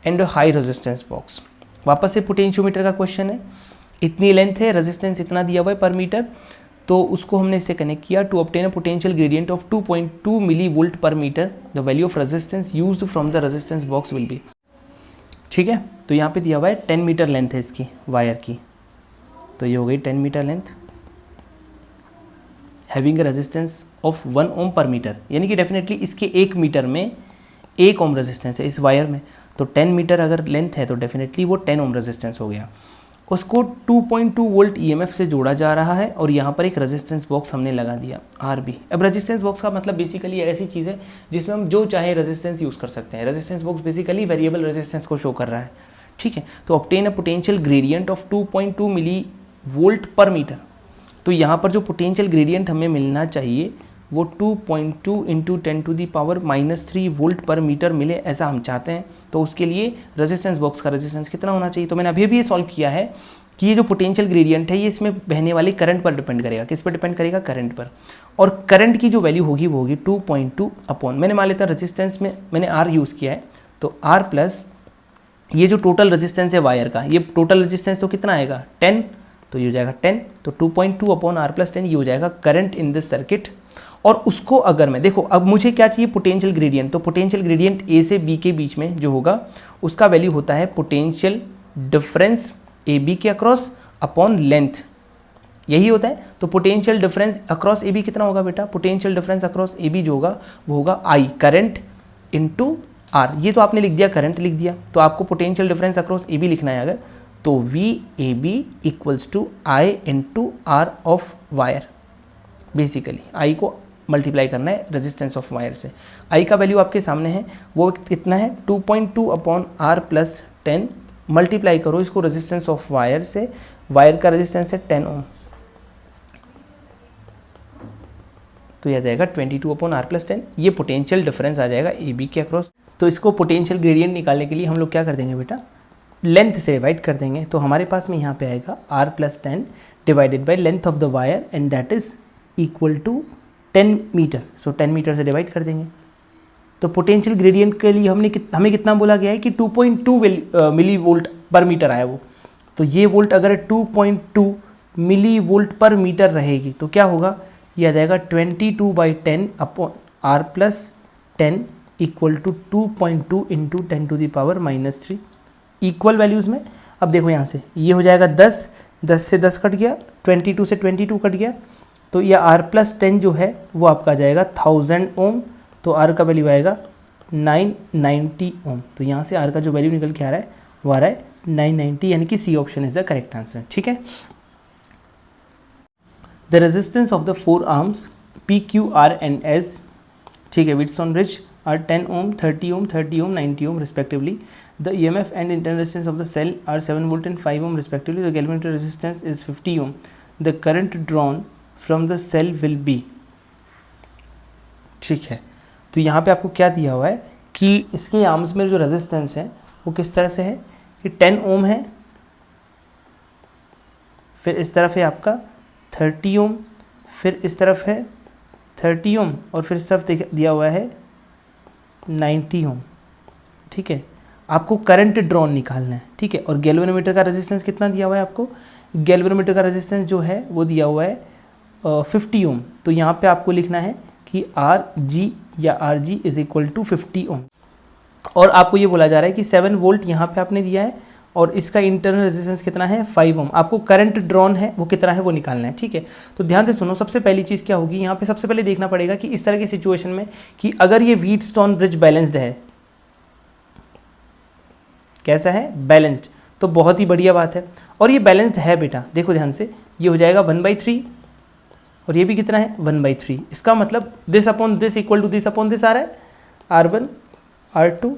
and high resistance box. वापस से potentiometer का question है, इतनी length है, रेजिस्टेंस इतना दिया हुआ है पर मीटर, तो उसको हमने इससे कनेक्ट किया to obtain a potential gradient of 2.2 millivolt per metre, the value of resistance used from the resistance box will be. ठीक है, तो यहाँ पे दिया हुआ है 10 मीटर लेंथ है इसकी वायर की, तो ये हो गई 10 metre length having resistance of 1 ohm per metre, यानी कि डेफिनेटली इसके 1 मीटर में 1 ओम रेजिस्टेंस है इस वायर में, तो 10 मीटर अगर लेंथ है तो डेफिनेटली वो 10 ओम रेजिस्टेंस हो गया। उसको 2.2 वोल्ट ईएमएफ से जोड़ा जा रहा है और यहाँ पर एक रेजिस्टेंस बॉक्स हमने लगा दिया आरबी। अब रेजिस्टेंस बॉक्स का मतलब बेसिकली ऐसी चीज़ है जिसमें हम जो चाहे रेजिस्टेंस यूज़ कर सकते हैं। Resistance box basically variable resistance को शो कर रहा है। ठीक है, तो obtain a potential gradient of 2.2 millivolt per metre, तो यहाँ पर जो पोटेंशियल ग्रेडियंट हमें मिलना चाहिए वो 2.2 × 10⁻³ वोल्ट पर मीटर मिले, ऐसा हम चाहते हैं। तो उसके लिए रेजिस्टेंस बॉक्स का रेजिस्टेंस कितना होना चाहिए, तो मैंने अभी भी ये सॉल्व किया है कि ये जो पोटेंशियल ग्रेडियंट है ये इसमें बहने वाले करंट पर डिपेंड करेगा। किस पर डिपेंड करेगा, करंट पर। और करंट की जो वैल्यू होगी वो होगी 2.2 अपॉन, मैंने मान लेता रेजिस्टेंस में मैंने R यूज़ किया है, तो R प्लस ये जो टोटल रेजिस्टेंस है वायर का, ये टोटल रेजिस्टेंस तो कितना आएगा 10, तो ये हो जाएगा 10, तो 2.2 अपॉन R प्लस 10 ये हो जाएगा करंट इन दिस सर्किट। और उसको अगर मैं देखो, अब मुझे क्या चाहिए पोटेंशियल ग्रेडियंट, तो पोटेंशियल ग्रेडियंट A से B के बीच में जो होगा उसका वैल्यू होता है पोटेंशियल डिफरेंस AB के अक्रॉस अपॉन लेंथ, यही होता है। तो पोटेंशियल डिफरेंस अक्रॉस AB कितना होगा बेटा, पोटेंशियल डिफरेंस अक्रॉस AB जो होगा वो होगा I करंट इंटू R। ये तो आपने लिख दिया, करंट लिख दिया, तो आपको पोटेंशियल डिफरेंस अक्रॉस AB लिखना है अगर, तो VAB equals to I into R of wire. Basically I को मल्टीप्लाई करना है रेजिस्टेंस ऑफ वायर से। I का वैल्यू आपके सामने है, वो कितना है 2.2 अपॉन R प्लस 10, मल्टीप्लाई करो इसको रेजिस्टेंस ऑफ वायर से, वायर का रेजिस्टेंस है 10 ओम, तो यह जाएगा 22 अपॉन R प्लस 10, ये पोटेंशियल डिफरेंस आ जाएगा AB के अक्रॉस। तो इसको पोटेंशियल ग्रेडियंट निकालने के लिए हम लोग क्या कर देंगे बेटा, लेंथ से डिवाइड कर देंगे, तो हमारे पास में यहाँ पे आएगा R plus 10 divided by length of the wire and that is equal to 10 metre, so 10 metre से डिवाइड कर देंगे। तो पोटेंशियल ग्रेडियंट के लिए हमें कितना बोला गया है कि 2.2 मिली वोल्ट पर मीटर आया वो, तो ये वोल्ट अगर 2.2 मिली वोल्ट पर मीटर रहेगी तो क्या होगा, यह आ जाएगा 22/10 upon R plus 10 equal to 2.2 into 10⁻³ equal values में। अब देखो यहाँ से ये हो जाएगा 10, 10 से 10 कट गया, 22 से 22 कट गया, तो यह R प्लस 10 जो है वो आपका आ जाएगा 1000 ओम, तो R का वैल्यू आएगा 990 ओम। तो यहाँ से R का जो वैल्यू निकल के आ रहा है वो आ रहा है 990, यानी कि C option is the correct answer. ठीक है, the resistance of the 4 arms P, Q, R and S, ठीक है, width on rich are 10 ohm, 30 ohm, 30 ohm, 90 ohm respectively. The EMF and internal resistance of the cell are 7 volt and 5 ohm respectively. The galvanometer resistance is 50 ohm. The current drawn from the cell will be, ठीक है, तो यहाँ पे आपको क्या दिया हुआ है कि इसके आर्म्स में जो रेजिस्टेंस है वो किस तरह से है कि 10 ओम है, फिर इस तरफ है आपका 30 ओम, फिर इस तरफ है 30 ओम और फिर इस तरफ दिया हुआ है 90 ओम। ठीक है, आपको करंट ड्रॉन निकालना है। ठीक है, और गैल्वेनोमीटर का रेजिस्टेंस कितना दिया हुआ है आपको, गैल्वेनोमीटर का रेजिस्टेंस जो है वो दिया हुआ है 50 ओम, तो यहाँ पे आपको लिखना है कि RG या RG इज इक्वल टू 50 ओम। और आपको ये बोला जा रहा है कि 7 वोल्ट यहाँ पे आपने दिया है और इसका इंटरनल रेजिस्टेंस कितना है 5 ओम। आपको करंट ड्रॉन है वो कितना है वो निकालना है। ठीक है, तो ध्यान से सुनो, सबसे पहली चीज़ क्या होगी, यहाँ पे सबसे पहले देखना पड़ेगा कि इस तरह की सिचुएशन में कि अगर ये व्हीटस्टोन ब्रिज बैलेंस्ड है, कैसा है, बैलेंस्ड, तो बहुत ही बढ़िया बात है। और ये बैलेंस्ड है बेटा, देखो ध्यान से, ये हो जाएगा 1/3 और ये भी कितना है 1/3। इसका मतलब this upon this equal to this upon this आ रहा है, R1 R2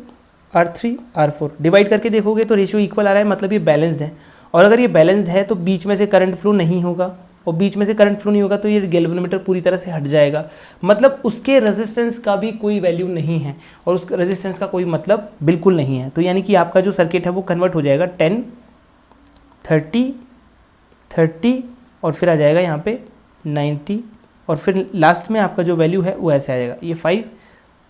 R3 R4 divide करके देखोगे तो रेशियो इक्वल आ रहा है, मतलब ये बैलेंस्ड है। और अगर ये बैलेंस्ड है तो बीच में से करंट फ्लो नहीं होगा, और बीच में से करंट फ्लो नहीं होगा तो ये गैल्वेनोमीटर पूरी तरह से हट जाएगा, मतलब उसके रेजिस्टेंस का भी कोई वैल्यू नहीं है और उस रेजिस्टेंस का कोई मतलब बिल्कुल नहीं है। तो यानी कि आपका जो सर्किट है वो कन्वर्ट हो जाएगा 10, 30, 30 और फिर आ जाएगा यहाँ पे 90 और फिर लास्ट में आपका जो वैल्यू है वो ऐसे आ जाएगा, ये 5,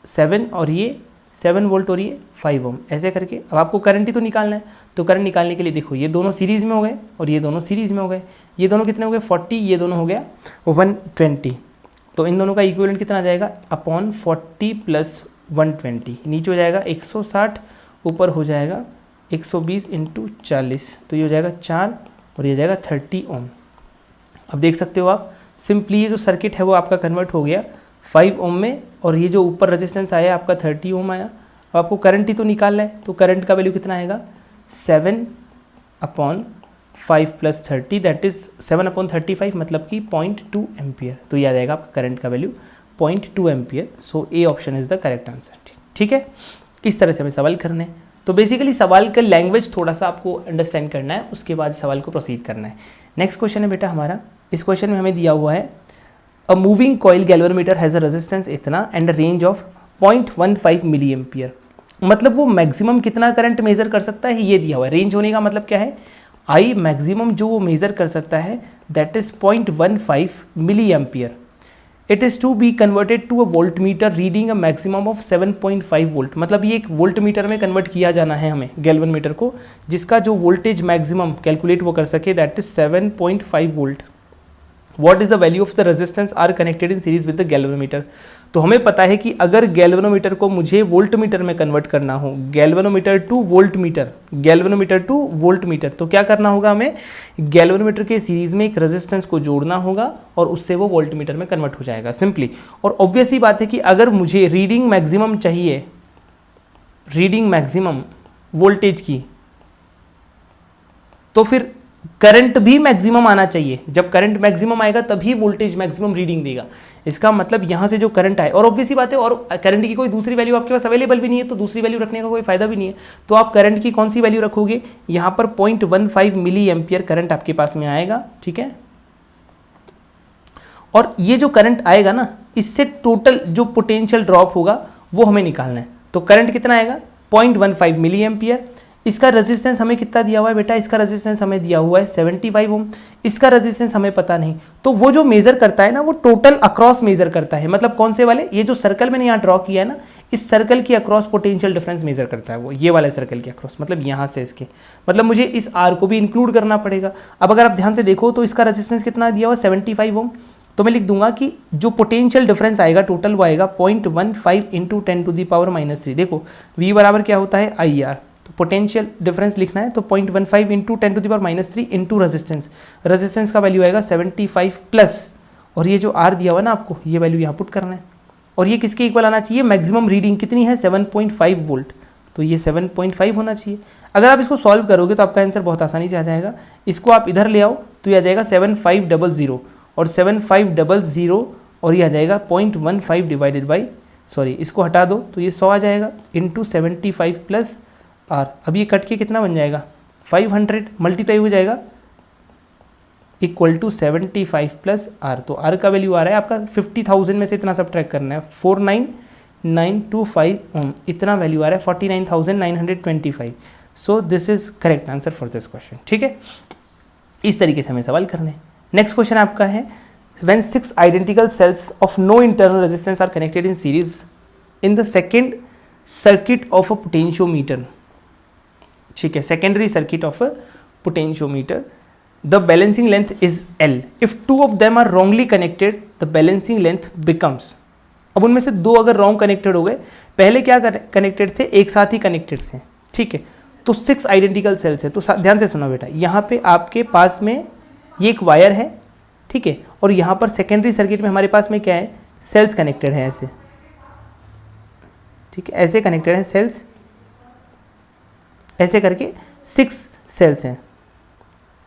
7 और ये 7 वोल्ट और ये 5 ओम, ऐसे करके। अब आपको करंट ही तो निकालना है, तो करंट निकालने के लिए देखो ये दोनों सीरीज़ में हो गए और ये दोनों सीरीज़ में हो गए। ये दोनों कितने हो गए 40, ये दोनों हो गया 120। तो इन दोनों का इक्विवेलेंट कितना आ जाएगा अपॉन 40 + 120, नीचे हो जाएगा 160, ऊपर हो जाएगा 120 × 40, तो ये हो जाएगा 4 और ये हो जाएगा 30 ओम। अब देख सकते हो आप सिंपली ये जो सर्किट है वो आपका कन्वर्ट हो गया 5 ओम में और ये जो ऊपर रेजिस्टेंस आया आपका 30 ओम आया। अब आपको करंट ही तो निकालना है, तो करंट का वैल्यू कितना आएगा 7/5 + 30 दैट इज़ 7/35 मतलब कि 0.2 एम्पियर। तो ये आ जाएगा आपका करंट का value 0.2 ampere. So A option is the correct answer. ठीक है, इस तरह से हमें सवाल करने हैं। तो बेसिकली सवाल का लैंग्वेज थोड़ा सा आपको अंडरस्टैंड करना है, उसके बाद सवाल को प्रोसीड करना है। नेक्स्ट क्वेश्चन है बेटा हमारा, इस क्वेश्चन में हमें दिया हुआ है a moving coil galvanometer has a resistance इतना and a range of 0.15 milliampere. मतलब वो मैक्सिमम कितना करंट मेजर कर सकता है ये दिया हुआ है। रेंज होने का मतलब क्या है, आई मैक्सिमम जो वो मेजर कर सकता है that is 0.15 milliampere. It is to be converted to a voltmeter reading a maximum of 7.5 volt. मतलब ये एक वोल्ट मीटर में कन्वर्ट किया जाना है हमें गैल्वेनोमीटर को, जिसका जो वोल्टेज मैक्सिमम कैलकुलेट वो कर सके that is 7.5 volt. What is the value of the resistance are connected in series with the galvanometer। तो हमें पता है कि अगर गैल्वेनोमीटर को मुझे वोल्ट मीटर में कन्वर्ट करना हो, galvanometer two volt meter, galvanometer two volt meter, तो क्या करना होगा हमें गैल्वेनोमीटर के सीरीज में एक रेजिस्टेंस को जोड़ना होगा और उससे वो वोल्ट मीटर में कन्वर्ट हो जाएगा सिंपली। और ऑब्वियस ही बात है कि अगर मुझे रीडिंग मैक्सिमम चाहिए, रीडिंग मैक्सिमम वोल्टेज की, तो फिर करंट भी मैक्सिमम आना चाहिए। जब करंट मैक्सिमम आएगा तभी वोल्टेज मैक्सिमम रीडिंग देगा। इसका मतलब यहां से जो करंट आए, और ऑब्वियसली बात है, और करंट की कोई दूसरी वैल्यू आपके पास अवेलेबल भी नहीं है, तो दूसरी वैल्यू रखने का कोई फायदा भी नहीं है। तो आप करंट की कौन सी वैल्यू रखोगे, यहां पर 0.15 मिली एम्पियर करंट आपके पास में आएगा। ठीक है, और ये जो करंट आएगा ना, इससे टोटल जो पोटेंशियल ड्रॉप होगा वो हमें निकालना है। तो करंट कितना आएगा 0.15 मिली एम्पियर। इसका रेजिस्टेंस हमें कितना दिया हुआ है बेटा, इसका रेजिस्टेंस हमें दिया हुआ है 75 ओम। इसका रेजिस्टेंस हमें पता नहीं, तो वो जो मेजर करता है ना वो टोटल अक्रॉस मेजर करता है। मतलब कौन से वाले, ये जो सर्कल मैंने यहाँ ड्रॉ किया है ना, इस सर्कल के अक्रॉस पोटेंशियल डिफरेंस मेजर करता है वो, ये वाले सर्कल के अक्रॉस, मतलब यहाँ से इसके, मतलब मुझे इस आर को भी इंक्लूड करना पड़ेगा। अब अगर आप ध्यान से देखो तो इसका रेजिस्टेंस कितना दिया हुआ 75 ओम, तो मैं लिख दूंगा कि जो पोटेंशियल डिफरेंस आएगा टोटल वो आएगा 0.15 × 10⁻³ देखो V बराबर क्या होता है IR, तो पोटेंशियल डिफरेंस लिखना है तो 0.15 × 10⁻³ इंटू रेजिस्टेंस, रेजिस्टेंस का वैल्यू आएगा 75 प्लस, और ये जो R दिया हुआ ना आपको, ये वैल्यू यहाँ पुट करना है। और ये किसके इक्वल आना चाहिए, मैक्सिमम रीडिंग कितनी है 7.5 वोल्ट, तो ये 7.5 होना चाहिए। अगर आप इसको सॉल्व करोगे तो आपका आंसर बहुत आसानी से आ जाएगा। इसको आप इधर ले आओ तो ये आ जाएगा 7500 और 7500 और ये आ जाएगा 0.15 डिवाइडेड बाई, सॉरी इसको हटा दो तो ये 100 आ जाएगा इंटू 75 प्लस R। अब ये कट के कितना बन जाएगा 500 मल्टीप्लाई हो जाएगा इक्वल टू 75 प्लस R। तो R का वैल्यू आ रहा है आपका 50,000 में से इतना सब्ट्रैक्ट करना है 49925 ओम, इतना वैल्यू आ रहा है 49,925। सो this is correct answer for this question. ठीक है, इस तरीके से हमें सवाल करने हैं। नेक्स्ट क्वेश्चन आपका है when 6 identical cells of no internal resistance are connected in series in the second circuit of a potentiometer। ठीक है, secondary circuit of a potentiometer, the balancing length is L। if two of them are wrongly connected the balancing length becomes। अब उनमें से दो अगर wrong connected हो गए, पहले क्या कनेक्टेड थे, एक साथ ही कनेक्टेड थे। ठीक है, तो 6 आइडेंटिकल सेल्स है। तो ध्यान से सुना बेटा, यहाँ पे आपके पास में ये एक वायर है, ठीक है, और यहाँ पर सेकेंडरी सर्किट में हमारे पास में क्या है, सेल्स कनेक्टेड है ऐसे। ठीक है, ऐसे कनेक्टेड है सेल्स, ऐसे करके 6 सेल्स हैं।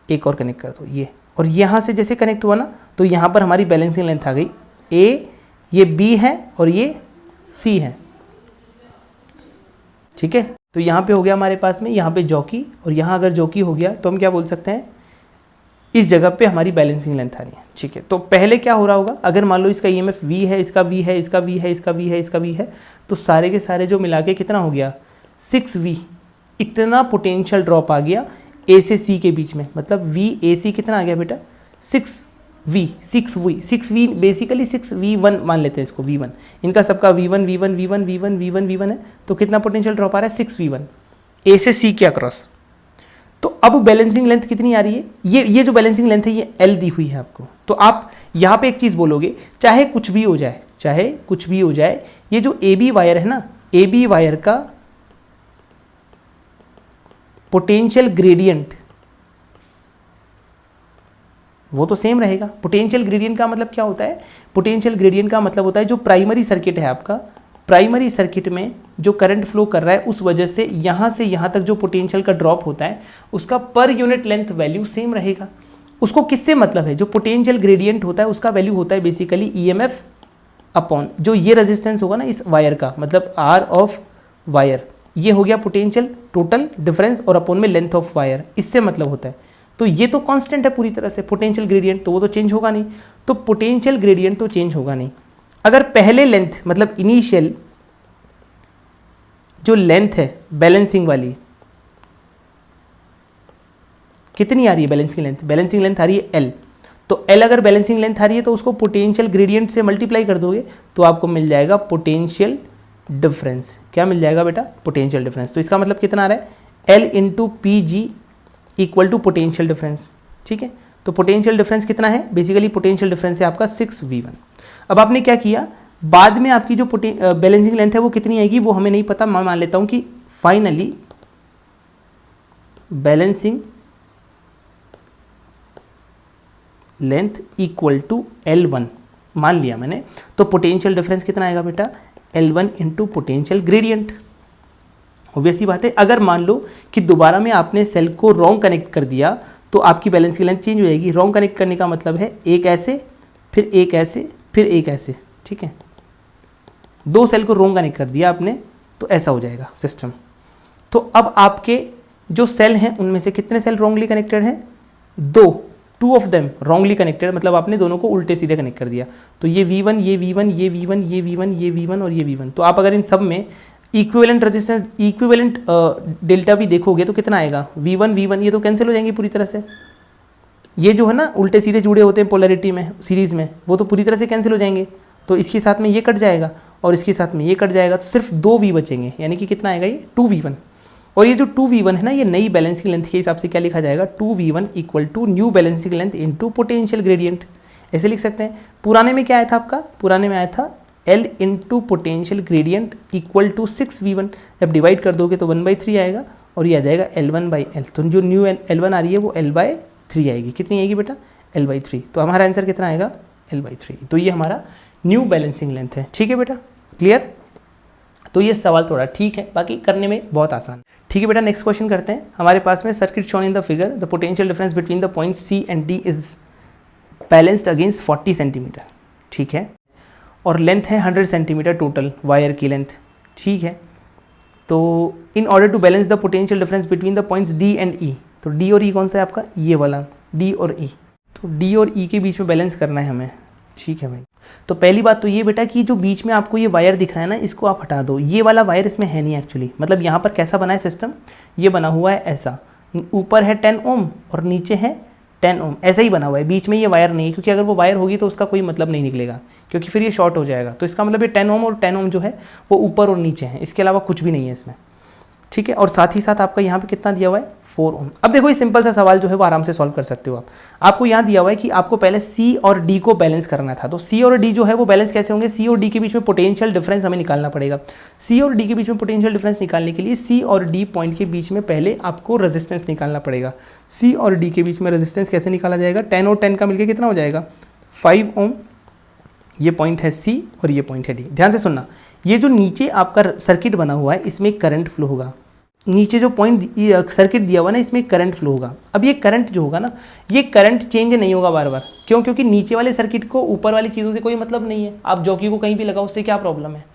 एक और कनेक्ट कर दो ये, और यहाँ से जैसे कनेक्ट हुआ ना तो यहाँ पर हमारी बैलेंसिंग लेंथ आ गई A, ये B है और ये C है। ठीक है, तो यहाँ पे हो गया हमारे पास में, यहाँ पे जॉकी, और यहाँ अगर जॉकी हो गया तो हम क्या बोल सकते हैं, इस जगह पे हमारी बैलेंसिंग लेंथ आ रही है, ठीक है। तो पहले क्या हो रहा होगा, अगर मान लो इसका ईएमएफ V है, इसका V है, इसका V है, इसका V है, इसका V है, तो सारे के सारे जो मिला के कितना हो गया 6V। इतना पोटेंशियल ड्रॉप आ गया A से C के बीच में, मतलब VAC कितना आ गया बेटा 6V बेसिकली 6V1 मान लेते हैं इसको V1, इनका सबका V1 है, तो कितना पोटेंशियल ड्रॉप आ रहा है 6V1 A से C के अक्रॉस। तो अब बैलेंसिंग लेंथ कितनी आ रही है, ये जो बैलेंसिंग लेंथ है ये L दी हुई है आपको। तो आप यहाँ पे एक चीज़ बोलोगे, चाहे कुछ भी हो जाए, ये जो AB वायर है ना, AB वायर का पोटेंशियल ग्रेडियंट वो तो सेम रहेगा। पोटेंशियल ग्रेडियंट का मतलब क्या होता है, पोटेंशियल ग्रेडियंट का मतलब होता है जो प्राइमरी सर्किट है आपका, प्राइमरी सर्किट में जो करंट फ्लो कर रहा है उस वजह से यहाँ से यहाँ तक जो पोटेंशियल का ड्रॉप होता है उसका per unit length value same रहेगा। उसको किससे मतलब है, जो पोटेंशियल ग्रेडियंट होता है उसका वैल्यू होता है बेसिकली ईएमएफ अपॉन जो ये रेजिस्टेंस होगा ना इस वायर का, मतलब आर ऑफ वायर, ये हो गया पोटेंशियल टोटल डिफरेंस और अपॉन में लेंथ ऑफ वायर, इससे मतलब होता है। तो ये तो कांस्टेंट है पूरी तरह से पोटेंशियल ग्रेडियंट, तो वो तो चेंज होगा नहीं, तो पोटेंशियल ग्रेडियंट तो चेंज होगा नहीं। अगर पहले लेंथ मतलब इनिशियल जो लेंथ है बैलेंसिंग वाली कितनी आ रही है, बैलेंसिंग लेंथ आ रही है L, तो L अगर बैलेंसिंग लेंथ आ रही है तो उसको पोटेंशियल ग्रेडियंट से मल्टीप्लाई कर दोगे तो आपको मिल जाएगा पोटेंशियल डिफरेंस। क्या मिल जाएगा बेटा, पोटेंशियल डिफरेंस। तो इसका मतलब कितना आ रहा है L into PG equal to potential difference, ठीक है। तो पोटेंशियल डिफरेंस कितना है, बेसिकली पोटेंशियल डिफरेंस है आपका 6V1। अब आपने क्या किया, बाद में आपकी जो बैलेंसिंग लेंथ है वो कितनी आएगी वो हमें नहीं पता, मैं मान लेता हूं कि finally balancing length equal to L1 मान लिया मैंने। तो पोटेंशियल डिफरेंस कितना आएगा बेटा, L1 into potential gradient. Obviously बात है, अगर मान लो कि दोबारा में आपने सेल को रॉन्ग कनेक्ट कर दिया तो आपकी बैलेंसिंग लेंथ चेंज हो जाएगी। रॉन्ग कनेक्ट करने का मतलब है एक ऐसे फिर एक ऐसे फिर एक ऐसे, ठीक है। दो सेल को रॉन्ग कनेक्ट कर दिया आपने तो ऐसा हो जाएगा सिस्टम। तो अब आपके जो सेल हैं उनमें से कितने सेल रॉन्गली कनेक्टेड हैं, two of them wrongly connected, मतलब आपने दोनों को उल्टे सीधे कनेक्ट कर दिया। तो ये V1 ये V1 ये V1 ये V1 ये V1 और ये V1। तो आप अगर इन सब में इक्विवेलेंट रेजिस्टेंस इक्विवेलेंट डेल्टा भी देखोगे तो कितना आएगा, V1 ये तो कैंसिल हो जाएंगे पूरी तरह से। ये जो है ना उल्टे सीधे जुड़े होते हैं पोलैरिटी में सीरीज़ में, वो तो पूरी तरह से कैंसिल हो जाएंगे। तो इसके साथ में ये कट जाएगा और इसके साथ में ये कट जाएगा, तो सिर्फ 2V बचेंगे, यानी कि कितना आएगा ये 2V1। और ये जो 2V1 है ना, ये नई बैलेंसिंग लेंथ के हिसाब से क्या लिखा जाएगा, 2V1 equal to new balancing length into potential gradient, ऐसे लिख सकते हैं। पुराने में क्या आया था आपका, पुराने में आया था L into potential gradient equal to 6V1। जब डिवाइड कर दोगे तो 1/3 आएगा और ये आ जाएगा L1/L। तो जो न्यू L1 आ रही है वो L/3 आएगी। कितनी आएगी बेटा, L/3। तो हमारा आंसर कितना आएगा, L/3। तो ये हमारा न्यू बैलेंसिंग लेंथ है, ठीक है बेटा, क्लियर। तो ये सवाल थोड़ा ठीक है, बाकी करने में बहुत आसान है, ठीक है बेटा। नेक्स्ट क्वेश्चन करते हैं। हमारे पास में circuit shown in the figure, the potential difference between the point C and D is balanced against 40 centimetre, ठीक है, और लेंथ है 100 सेंटीमीटर टोटल वायर की लेंथ, ठीक है। तो in order to balance the potential difference between the points D and E, तो D और E कौन सा है आपका, ये वाला D और E। तो D और E के बीच में बैलेंस करना है हमें, ठीक है भाई। तो पहली बात तो ये बेटा कि जो बीच में आपको ये वायर दिख रहा है ना, इसको आप हटा दो। ये वाला वायर इसमें है नहीं एक्चुअली, मतलब यहाँ पर कैसा बना है सिस्टम, ये बना हुआ है ऐसा, ऊपर है 10 ओम और नीचे है 10 ओम, ऐसा ही बना हुआ है। बीच में ये वायर नहीं है, क्योंकि अगर वो वायर होगी तो उसका कोई मतलब नहीं निकलेगा, क्योंकि फिर ये शॉर्ट हो जाएगा। तो इसका मतलब ये 10 ओम और 10 ओम जो है वो ऊपर और नीचे है, इसके अलावा कुछ भी नहीं है इसमें, ठीक है। और साथ ही साथ आपका यहाँ पे कितना दिया हुआ है, 4 ओम। अब देखो ये सिंपल सा सवाल जो है वो आराम से सॉल्व कर सकते हो आप। आपको यहाँ दिया हुआ है कि आपको पहले C और D को बैलेंस करना था। तो C और D जो है वो बैलेंस कैसे होंगे, C और D के बीच में पोटेंशियल डिफरेंस हमें निकालना पड़ेगा। C और D के बीच में पोटेंशियल डिफरेंस निकालने के लिए C और D पॉइंट के बीच में पहले आपको रेजिस्टेंस निकालना पड़ेगा। C और D के बीच में रेजिस्टेंस कैसे निकाला जाएगा, 10 और 10 का मिलकर कितना हो जाएगा, 5 ओम। ये पॉइंट है C और ये पॉइंट है D। ध्यान से सुनना, ये जो नीचे आपका सर्किट बना हुआ है इसमें करंट फ्लो होगा। नीचे जो पॉइंट सर्किट दिया हुआ ना इसमें करंट फ्लो होगा। अब ये करंट जो होगा ना, ये करंट चेंज नहीं होगा बार बार, क्यों, क्योंकि नीचे वाले सर्किट को ऊपर वाली चीज़ों से कोई मतलब नहीं है। आप जॉकी को कहीं भी लगाओ, उससे क्या प्रॉब्लम है,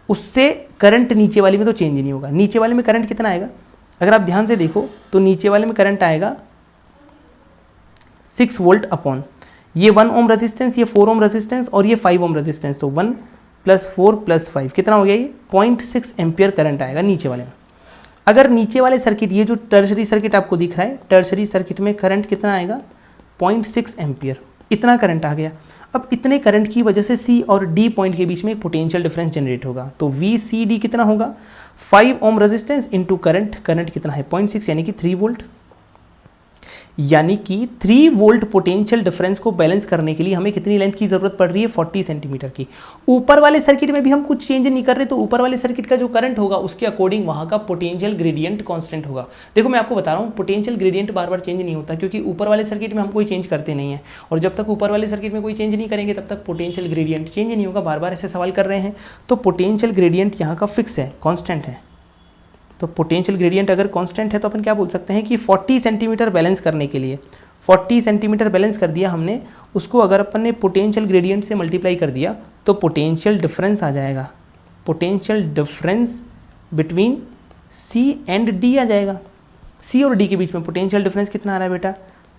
उससे करंट नीचे वाली में तो चेंज नहीं होगा। नीचे वाले में करंट कितना आएगा, अगर आप ध्यान से देखो तो नीचे वाले में करंट आएगा 6 वोल्ट अपॉन ये 1 ओम रेजिस्टेंस, ये 4 ओम रेजिस्टेंस और ये 5 ओम रेजिस्टेंस, तो 1 + 4 + 5 कितना हो गया, ये 0.6 एम्पियर करंट आएगा नीचे वाले में। अगर नीचे वाले सर्किट, ये जो टर्शरी सर्किट आपको दिख रहा है, टर्शरी सर्किट में करंट कितना आएगा, 0.6 एम्पियर, इतना करंट आ गया। अब इतने करंट की वजह से सी और डी पॉइंट के बीच में एक पोटेंशियल डिफरेंस जनरेट होगा, तो वी सी डी कितना होगा, 5 ohm resistance into current, current कितना है 0.6 यानी कि 3 वोल्ट। यानी कि 3 वोल्ट पोटेंशियल डिफरेंस को बैलेंस करने के लिए हमें कितनी लेंथ की जरूरत पड़ रही है, 40 सेंटीमीटर की। ऊपर वाले सर्किट में भी हम कुछ चेंज नहीं कर रहे, तो ऊपर वाले सर्किट का जो करंट होगा उसके अकॉर्डिंग वहां का पोटेंशियल ग्रेडियंट कांस्टेंट होगा। देखो मैं आपको बता रहा हूं, पोटेंशियल ग्रेडियंट बार बार चेंज नहीं होता, क्योंकि ऊपर वाले सर्किट में हम कोई चेंज करते नहीं है, और जब तक ऊपर वाले सर्किट में कोई चेंज नहीं करेंगे तब तक पोटेंशियल ग्रेडियंट चेंज नहीं होगा। बार बार ऐसे सवाल कर रहे हैं, तो पोटेंशियल ग्रेडियंट यहाँ का फिक्स है, कॉन्स्टेंट है। तो पोटेंशियल ग्रेडियंट अगर कांस्टेंट है तो अपन क्या बोल सकते हैं कि 40 सेंटीमीटर बैलेंस करने के लिए 40 सेंटीमीटर बैलेंस कर दिया हमने, उसको अगर अपन ने पोटेंशियल ग्रेडियंट से मल्टीप्लाई कर दिया तो पोटेंशियल डिफरेंस आ जाएगा, potential difference between C and D आ जाएगा। सी और डी के बीच में पोटेंशियल डिफरेंस कितना आ रहा है बेटा,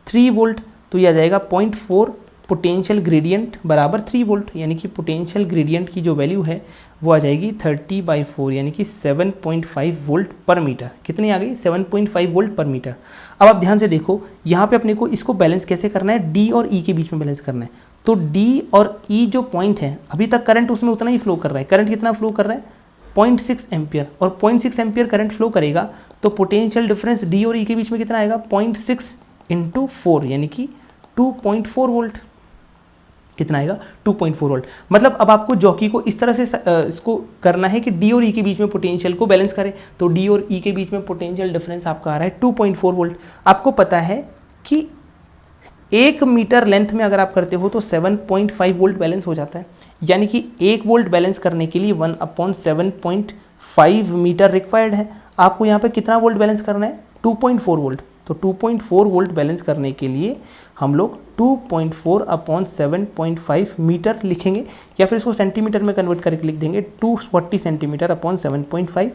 3 वोल्ट, तो ये आ जाएगा 0.4 पोटेंशियल ग्रेडियंट बराबर 3 वोल्ट, यानी कि पोटेंशियल ग्रेडियंट की जो वैल्यू है वो आ जाएगी 30/4 यानी कि 7.5 वोल्ट पर मीटर। कितनी आ गई, 7.5 वोल्ट पर मीटर। अब आप ध्यान से देखो, यहाँ पे अपने को इसको बैलेंस कैसे करना है, डी और ई के बीच में बैलेंस करना है। तो डी और ई जो पॉइंट है, अभी तक करंट उसमें उतना ही फ्लो कर रहा है। करंट कितना फ्लो कर रहा है, 0.6 एम्पियर, और 0.6 एम्पियर करंट फ्लो करेगा तो पोटेंशियल डिफरेंस डी और ई के बीच में कितना आएगा, 0.6 × 4 यानी कि 2.4 वोल्ट। कितना आएगा, 2.4 वोल्ट। मतलब अब आपको जॉकी को इस तरह से इसको करना है कि डी और ई के बीच में पोटेंशियल को बैलेंस करें, तो डी और ई के बीच में पोटेंशियल डिफरेंस आपका आ रहा है 2.4 वोल्ट। आपको पता है कि 1 मीटर लेंथ में अगर आप करते हो तो 7.5 वोल्ट बैलेंस हो जाता है, यानी कि 1 वोल्ट बैलेंस करने के लिए 1/7.5 मीटर रिक्वायर्ड है। आपको यहाँ पे कितना वोल्ट बैलेंस करना है, 2.4 वोल्ट। तो 2.4 वोल्ट बैलेंस करने के लिए हम लोग 2.4/7.5 मीटर लिखेंगे, या फिर इसको सेंटीमीटर में कन्वर्ट करके लिख देंगे 240 सेंटीमीटर अपॉन 7.5।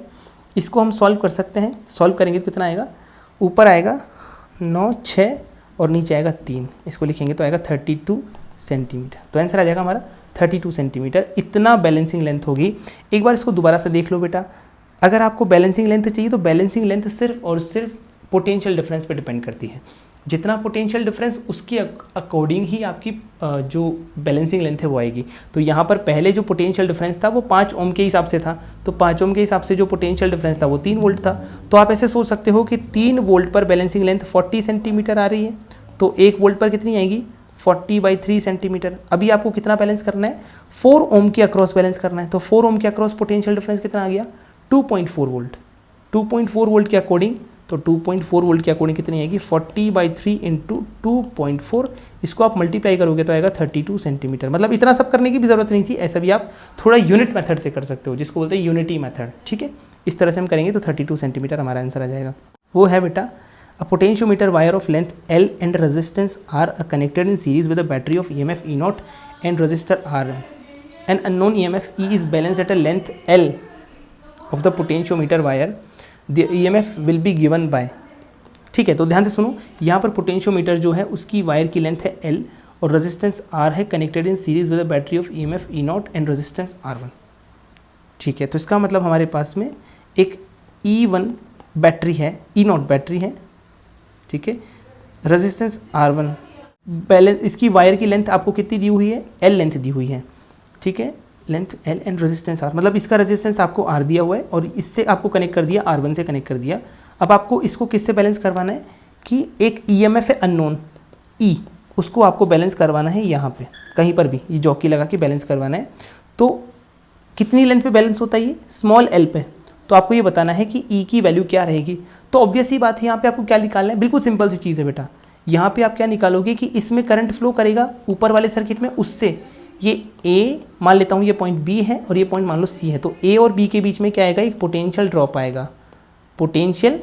इसको हम सॉल्व कर सकते हैं, सॉल्व करेंगे तो कितना आएगा, ऊपर आएगा 9, 6 और नीचे आएगा 3, इसको लिखेंगे तो आएगा 32 सेंटीमीटर। तो आंसर आ जाएगा हमारा 32 सेंटीमीटर। इतना बैलेंसिंग लेंथ होगी। एक बार इसको दोबारा से देख लो बेटा, अगर आपको बैलेंसिंग लेंथ चाहिए तो बैलेंसिंग लेंथ सिर्फ और सिर्फ पोटेंशियल डिफरेंस पे डिपेंड करती है। जितना पोटेंशियल डिफरेंस उसके अकॉर्डिंग ही आपकी जो बैलेंसिंग लेंथ है वो आएगी। तो यहाँ पर पहले जो पोटेंशियल डिफरेंस था वो 5 ओम के हिसाब से था, तो 5 ओम के हिसाब से जो पोटेंशियल डिफरेंस था वो 3 वोल्ट था। तो आप ऐसे सोच सकते हो कि 3 वोल्ट पर बैलेंसिंग लेंथ 40 सेंटीमीटर आ रही है, तो 1 वोल्ट पर कितनी आएगी, 40/3 सेंटीमीटर। अभी आपको कितना बैलेंस करना है, 4 ओम के अक्रॉस बैलेंस करना है। तो 4 ओम के अक्रॉस पोटेंशियल डिफरेंस कितना आ गया, 2.4 वोल्ट। 2.4 वोल्ट के अकॉर्डिंग, तो 2.4 वोल्ट के अकॉर्डिंग कितनी आएगी, 40/3 × 2.4, इसको आप मल्टीप्लाई करोगे तो आएगा 32 सेंटीमीटर। मतलब इतना सब करने की भी जरूरत नहीं थी, ऐसा भी आप थोड़ा यूनिट मेथड से कर सकते हो, जिसको बोलते हैं यूनिटी मेथड। ठीक है, इस तरह से हम करेंगे तो 32 सेंटीमीटर हमारा आंसर आ जाएगा। वो है बेटा, a potentiometer wire of length L and resistance R are connected in series with a battery of EMF E0 and resistor R. An unknown EMF E is balanced at a length L of the potentiometer wire. The EMF will be given by, ठीक है, तो ध्यान से सुनो, यहाँ पर potentiometer जो है उसकी वायर की लेंथ है L और रेजिस्टेंस R है, connected in series with a battery of EMF E0 and resistance R1। ठीक है, तो इसका मतलब हमारे पास में एक E1 बैटरी है, E0 बैटरी है, ठीक है, रेजिस्टेंस R1, बैलेंस, इसकी वायर की लेंथ आपको कितनी दी हुई है, L लेंथ दी हुई है, ठीक है, length L and resistance R, मतलब इसका रेजिस्टेंस आपको R दिया हुआ है और इससे आपको कनेक्ट कर दिया, R1 से कनेक्ट कर दिया। अब आपको इसको किससे बैलेंस करवाना है कि एक EMF है अननोन E, उसको आपको बैलेंस करवाना है यहाँ पे कहीं पर भी, ये जॉकी लगा के बैलेंस करवाना है। तो कितनी लेंथ पे बैलेंस होता है ये, स्मॉल l पे, तो आपको ये बताना है कि E की वैल्यू क्या रहेगी। तो ऑब्वियस ही बात है, यहाँ पे आपको क्या निकालना है, बिल्कुल सिंपल सी चीज़ है बेटा। यहाँ पे आप क्या निकालोगे कि इसमें करंट फ्लो करेगा ऊपर वाले सर्किट में, उससे ये A मान लेता हूँ, ये पॉइंट B है और ये पॉइंट मान लो C है, तो A और B के बीच में क्या आएगा, एक पोटेंशियल ड्रॉप आएगा, पोटेंशियल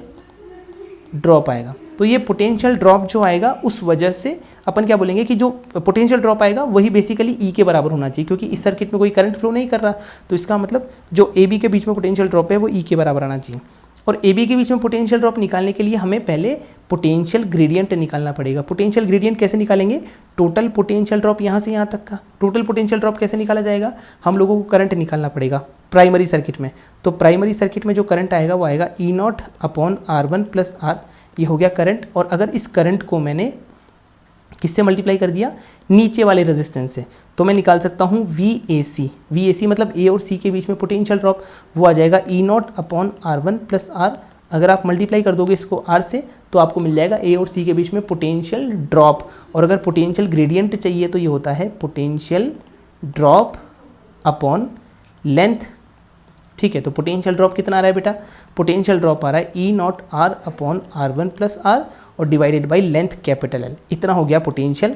ड्रॉप आएगा। तो ये पोटेंशियल ड्रॉप जो आएगा उस वजह से अपन क्या बोलेंगे कि जो पोटेंशियल ड्रॉप आएगा वही बेसिकली E के बराबर होना चाहिए, क्योंकि इस सर्किट में कोई करंट फ्लो नहीं कर रहा, तो इसका मतलब जो AB के बीच में पोटेंशियल ड्रॉप है वो E के बराबर आना चाहिए। और AB के बीच में पोटेंशियल ड्रॉप निकालने के लिए हमें पहले पोटेंशियल ग्रेडियंट निकालना पड़ेगा। पोटेंशियल ग्रेडियंट कैसे निकालेंगे? टोटल पोटेंशियल ड्रॉप यहाँ से यहाँ तक का। टोटल पोटेंशियल ड्रॉप कैसे निकाला जाएगा? हम लोगों को करंट निकालना पड़ेगा प्राइमरी सर्किट में। तो प्राइमरी सर्किट में जो करंट आएगा वो आएगा E0 upon R1 plus R, ये हो गया करंट। और अगर इस करंट को मैंने किससे मल्टीप्लाई कर दिया? नीचे वाले रेजिस्टेंस से, तो मैं निकाल सकता हूँ VAC। VAC मतलब A और C के बीच में पोटेंशियल ड्रॉप, वो आ जाएगा E0 upon R1 plus R। अगर आप मल्टीप्लाई कर दोगे इसको R से तो आपको मिल जाएगा A और C के बीच में पोटेंशियल ड्रॉप। और अगर पोटेंशियल ग्रेडियंट चाहिए तो ये होता है पोटेंशियल ड्रॉप अपॉन लेंथ। ठीक है, तो पोटेंशियल ड्रॉप कितना आ रहा है बेटा? पोटेंशियल ड्रॉप आ रहा है E0 R upon R1 plus R और divided by length capital L। इतना हो गया पोटेंशियल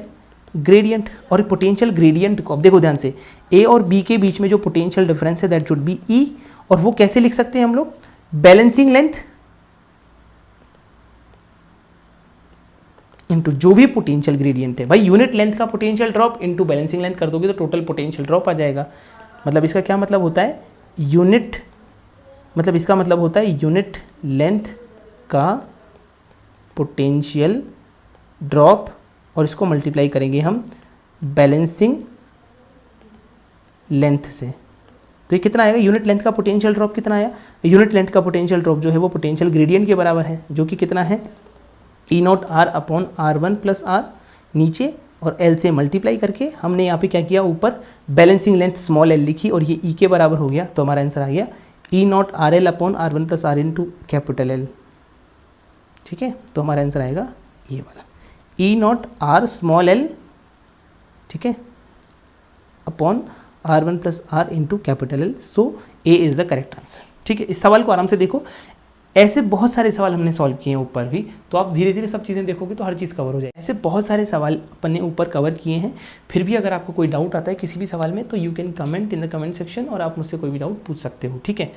ग्रेडियंट। और पोटेंशियल ग्रेडियंट को अब देखो ध्यान से, A और B के बीच में जो पोटेंशियल डिफरेंस है दैट शुड बी E। और वो कैसे लिख सकते हैं हम लोग? बैलेंसिंग लेंथ इनटू जो भी पोटेंशियल ग्रेडियंट है। भाई यूनिट लेंथ का potential drop into balancing length कर दोगे तो टोटल पोटेंशियल ड्रॉप आ जाएगा। मतलब इसका क्या मतलब होता है? यूनिट, मतलब इसका मतलब होता है यूनिट लेंथ का पोटेंशियल ड्रॉप, और इसको मल्टीप्लाई करेंगे हम बैलेंसिंग लेंथ से। तो ये कितना आएगा? यूनिट लेंथ का पोटेंशियल ड्रॉप कितना आया? यूनिट लेंथ का पोटेंशियल ड्रॉप जो है वो पोटेंशियल ग्रेडियंट के बराबर है, जो कि कितना है? E0 R upon R1 plus R नीचे, और L से मल्टीप्लाई करके हमने यहाँ पे क्या किया? ऊपर बैलेंसिंग लेंथ स्मॉल l लिखी और ये E के बराबर हो गया। तो हमारा आंसर आ गया E0 RL upon R1 plus R into capital L। ठीक है, तो हमारा आंसर आएगा ये वाला E0 R स्मॉल l, ठीक है, upon R1 plus R into capital L। So A is the correct answer. ठीक है, इस सवाल को आराम से देखो। ऐसे बहुत सारे सवाल हमने सॉल्व किए हैं ऊपर भी, तो आप धीरे धीरे सब चीज़ें देखोगे तो हर चीज़ कवर हो जाए। ऐसे बहुत सारे सवाल अपन ने ऊपर कवर किए हैं। फिर भी अगर आपको कोई डाउट आता है किसी भी सवाल में तो you can comment in the comment section, और आप मुझसे कोई भी डाउट पूछ सकते हो। ठीक है,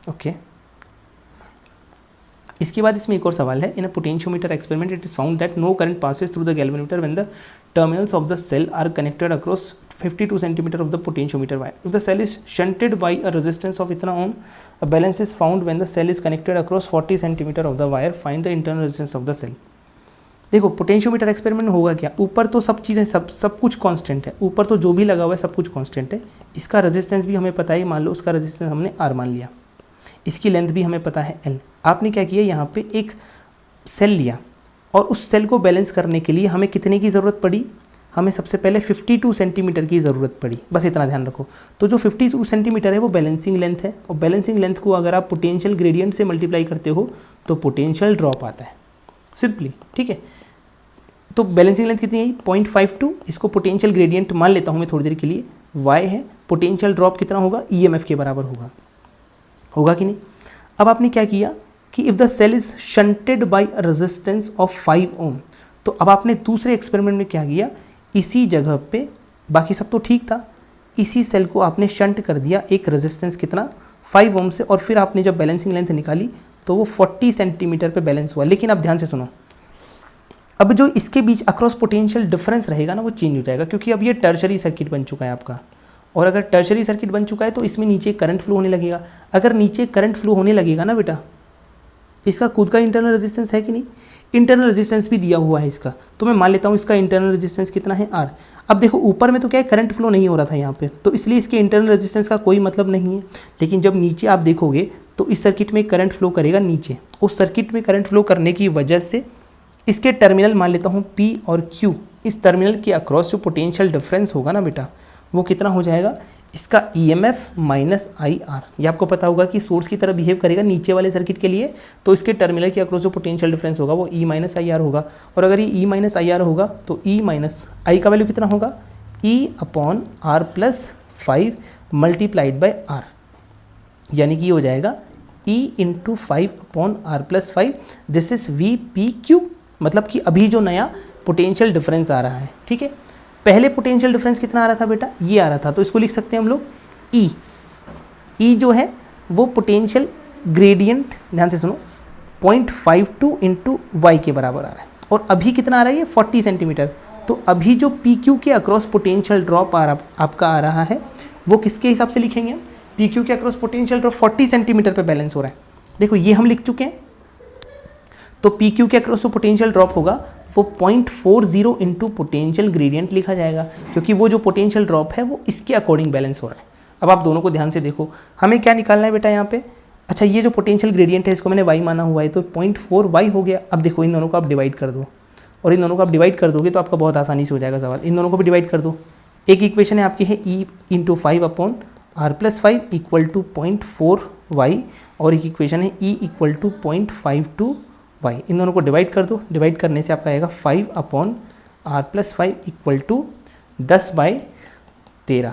ओके। इसके बाद इसमें एक और सवाल है। In a potentiometer experiment it is found that no current passes through the galvanometer when the terminals of the cell are connected across 52 centimeter of the potentiometer wire. If the cell is shunted by a resistance of इतना ohm, a balance is found when the cell is connected across 40 centimeter of the wire. Find the internal resistance of the cell. देखो potentiometer experiment होगा क्या? ऊपर तो सब चीज़ें सब कुछ कांस्टेंट है, ऊपर तो जो भी लगा हुआ है सब कुछ कांस्टेंट है। इसका रेजिस्टेंस भी हमें पता है, मान लो उसका रेजिस्टेंस हमने R मान लिया, इसकी लेंथ भी हमें पता है L। आपने क्या किया? यहाँ पे एक सेल लिया और उस सेल को बैलेंस करने के लिए हमें कितने की ज़रूरत पड़ी? हमें सबसे पहले 52 सेंटीमीटर की ज़रूरत पड़ी, बस इतना ध्यान रखो। तो जो 52 सेंटीमीटर है वो बैलेंसिंग लेंथ है, और बैलेंसिंग लेंथ को अगर आप पोटेंशियल ग्रेडियंट से मल्टीप्लाई करते हो तो पोटेंशियल ड्रॉप आता है सिंपली। ठीक है, तो बैलेंसिंग लेंथ कितनी है? 0.52। इसको पोटेंशियल ग्रेडियंट मान लेता हूँ मैं थोड़ी देर के लिए, y है। पोटेंशियल ड्रॉप कितना होगा? EMF के बराबर होगा कि नहीं? अब आपने क्या किया कि if the cell is shunted by a resistance of 5 ohm, तो अब आपने दूसरे एक्सपेरिमेंट में क्या किया? इसी जगह पे, बाकी सब तो ठीक था, इसी सेल को आपने शंट कर दिया एक रेजिस्टेंस कितना? 5 ओम से, और फिर आपने जब बैलेंसिंग लेंथ निकाली तो वो 40 सेंटीमीटर पे बैलेंस हुआ। लेकिन अब ध्यान से सुनो, अब जो इसके बीच अक्रॉस पोटेंशियल डिफरेंस रहेगा ना वो चेंज हो जाएगा, क्योंकि अब ये टर्शरी सर्किट बन चुका है आपका। और अगर टर्शरी सर्किट बन चुका है तो इसमें नीचे करंट फ्लो होने लगेगा। अगर नीचे करंट फ्लो होने लगेगा ना बेटा, इसका खुद का इंटरनल रेजिस्टेंस है कि नहीं? इंटरनल रेजिस्टेंस भी दिया हुआ है इसका, तो मैं मान लेता हूँ इसका इंटरनल रेजिस्टेंस कितना है? R। अब देखो ऊपर में तो क्या है, करंट फ्लो नहीं हो रहा था यहाँ पे, तो इसलिए इसके इंटरनल रेजिस्टेंस का कोई मतलब नहीं है। लेकिन जब नीचे आप देखोगे तो इस सर्किट में करंट फ्लो करेगा नीचे, उस सर्किट में करंट फ्लो करने की वजह से इसके टर्मिनल मान लेता हूँ P और Q, इस टर्मिनल के अक्रॉस जो पोटेंशियल डिफरेंस होगा ना बेटा, वो कितना हो जाएगा? इसका EMF माइनस IR। ये आपको पता होगा कि सोर्स की तरह बिहेव करेगा नीचे वाले सर्किट के लिए, तो इसके टर्मिनल के अक्रॉस जो पोटेंशियल डिफरेंस होगा वो E माइनस IR होगा। और अगर ये E माइनस IR होगा तो E माइनस I का वैल्यू कितना होगा? E upon R plus 5 multiplied by R, यानी कि ये हो जाएगा E into 5 upon R plus 5। This is VPQ, मतलब कि अभी जो नया पोटेंशियल डिफरेंस आ रहा है। ठीक है, पहले पोटेंशियल डिफरेंस कितना आ रहा था बेटा? ये आ रहा था, तो इसको लिख सकते हैं हम लोग E जो है वो पोटेंशियल ग्रेडियंट, ध्यान से सुनो, 0.52 इंटू वाई के बराबर आ रहा है। और अभी कितना आ रहा है? ये 40 सेंटीमीटर। तो अभी जो PQ के अक्रॉस पोटेंशियल ड्रॉप आपका आ रहा है वो किसके हिसाब से लिखेंगे? PQ के अक्रॉस पोटेंशियल ड्रॉप 40 सेंटीमीटर पे बैलेंस हो रहा है। देखो ये हम लिख चुके हैं, तो पी क्यू के अक्रॉस जो पोटेंशियल ड्रॉप होगा वो 0.40 इंटू पोटेंशियल ग्रेडियंट लिखा जाएगा, क्योंकि वो जो पोटेंशियल ड्रॉप है वो इसके अकॉर्डिंग बैलेंस हो रहा है। अब आप दोनों को ध्यान से देखो, हमें क्या निकालना है बेटा यहाँ पे। अच्छा, ये जो पोटेंशियल ग्रेडियंट है इसको मैंने y माना हुआ है, तो 0.4y हो गया। अब देखो इन दोनों को आप डिवाइड कर दो, और इन दोनों को आप डिवाइड कर दोगे तो आपका बहुत आसानी से हो जाएगा सवाल। इन दोनों को भी डिवाइड कर दो। एक इक्वेशन है आपकी है e into 5/r+5 equal to 0.4y, और एक इक्वेशन है e इक्वल टू 0.52y। इन दोनों को डिवाइड कर दो, डिवाइड करने से आपका आएगा 5/r+5 इक्वल टू 10/13।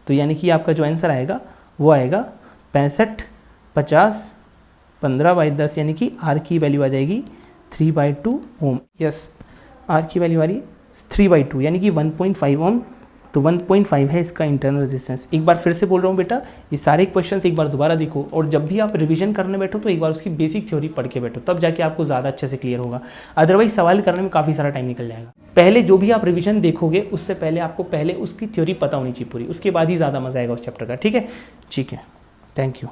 तो यानी कि आपका जो आंसर आएगा वो आएगा 65, 50, 15/10, यानी कि r की वैल्यू आ जाएगी 3/2 ओम। यस, r की वैल्यू आ रही है 3/2 यानी कि 1.5 ओम। तो 1.5 है इसका इंटरनल रेजिस्टेंस। एक बार फिर से बोल रहा हूँ बेटा, ये सारे क्वेश्चंस एक बार दोबारा देखो, और जब भी आप रिवीजन करने बैठो तो एक बार उसकी बेसिक थ्योरी पढ़ के बैठो, तब जाके आपको ज़्यादा अच्छे से क्लियर होगा। अदरवाइज सवाल करने में काफ़ी सारा टाइम निकल जाएगा। पहले जो भी आप रिवीजन देखोगे उससे पहले आपको पहले उसकी थ्योरी पता होनी चाहिए पूरी, उसके बाद ही ज़्यादा मजा आएगा उस चैप्टर का। ठीक है, थैंक यू।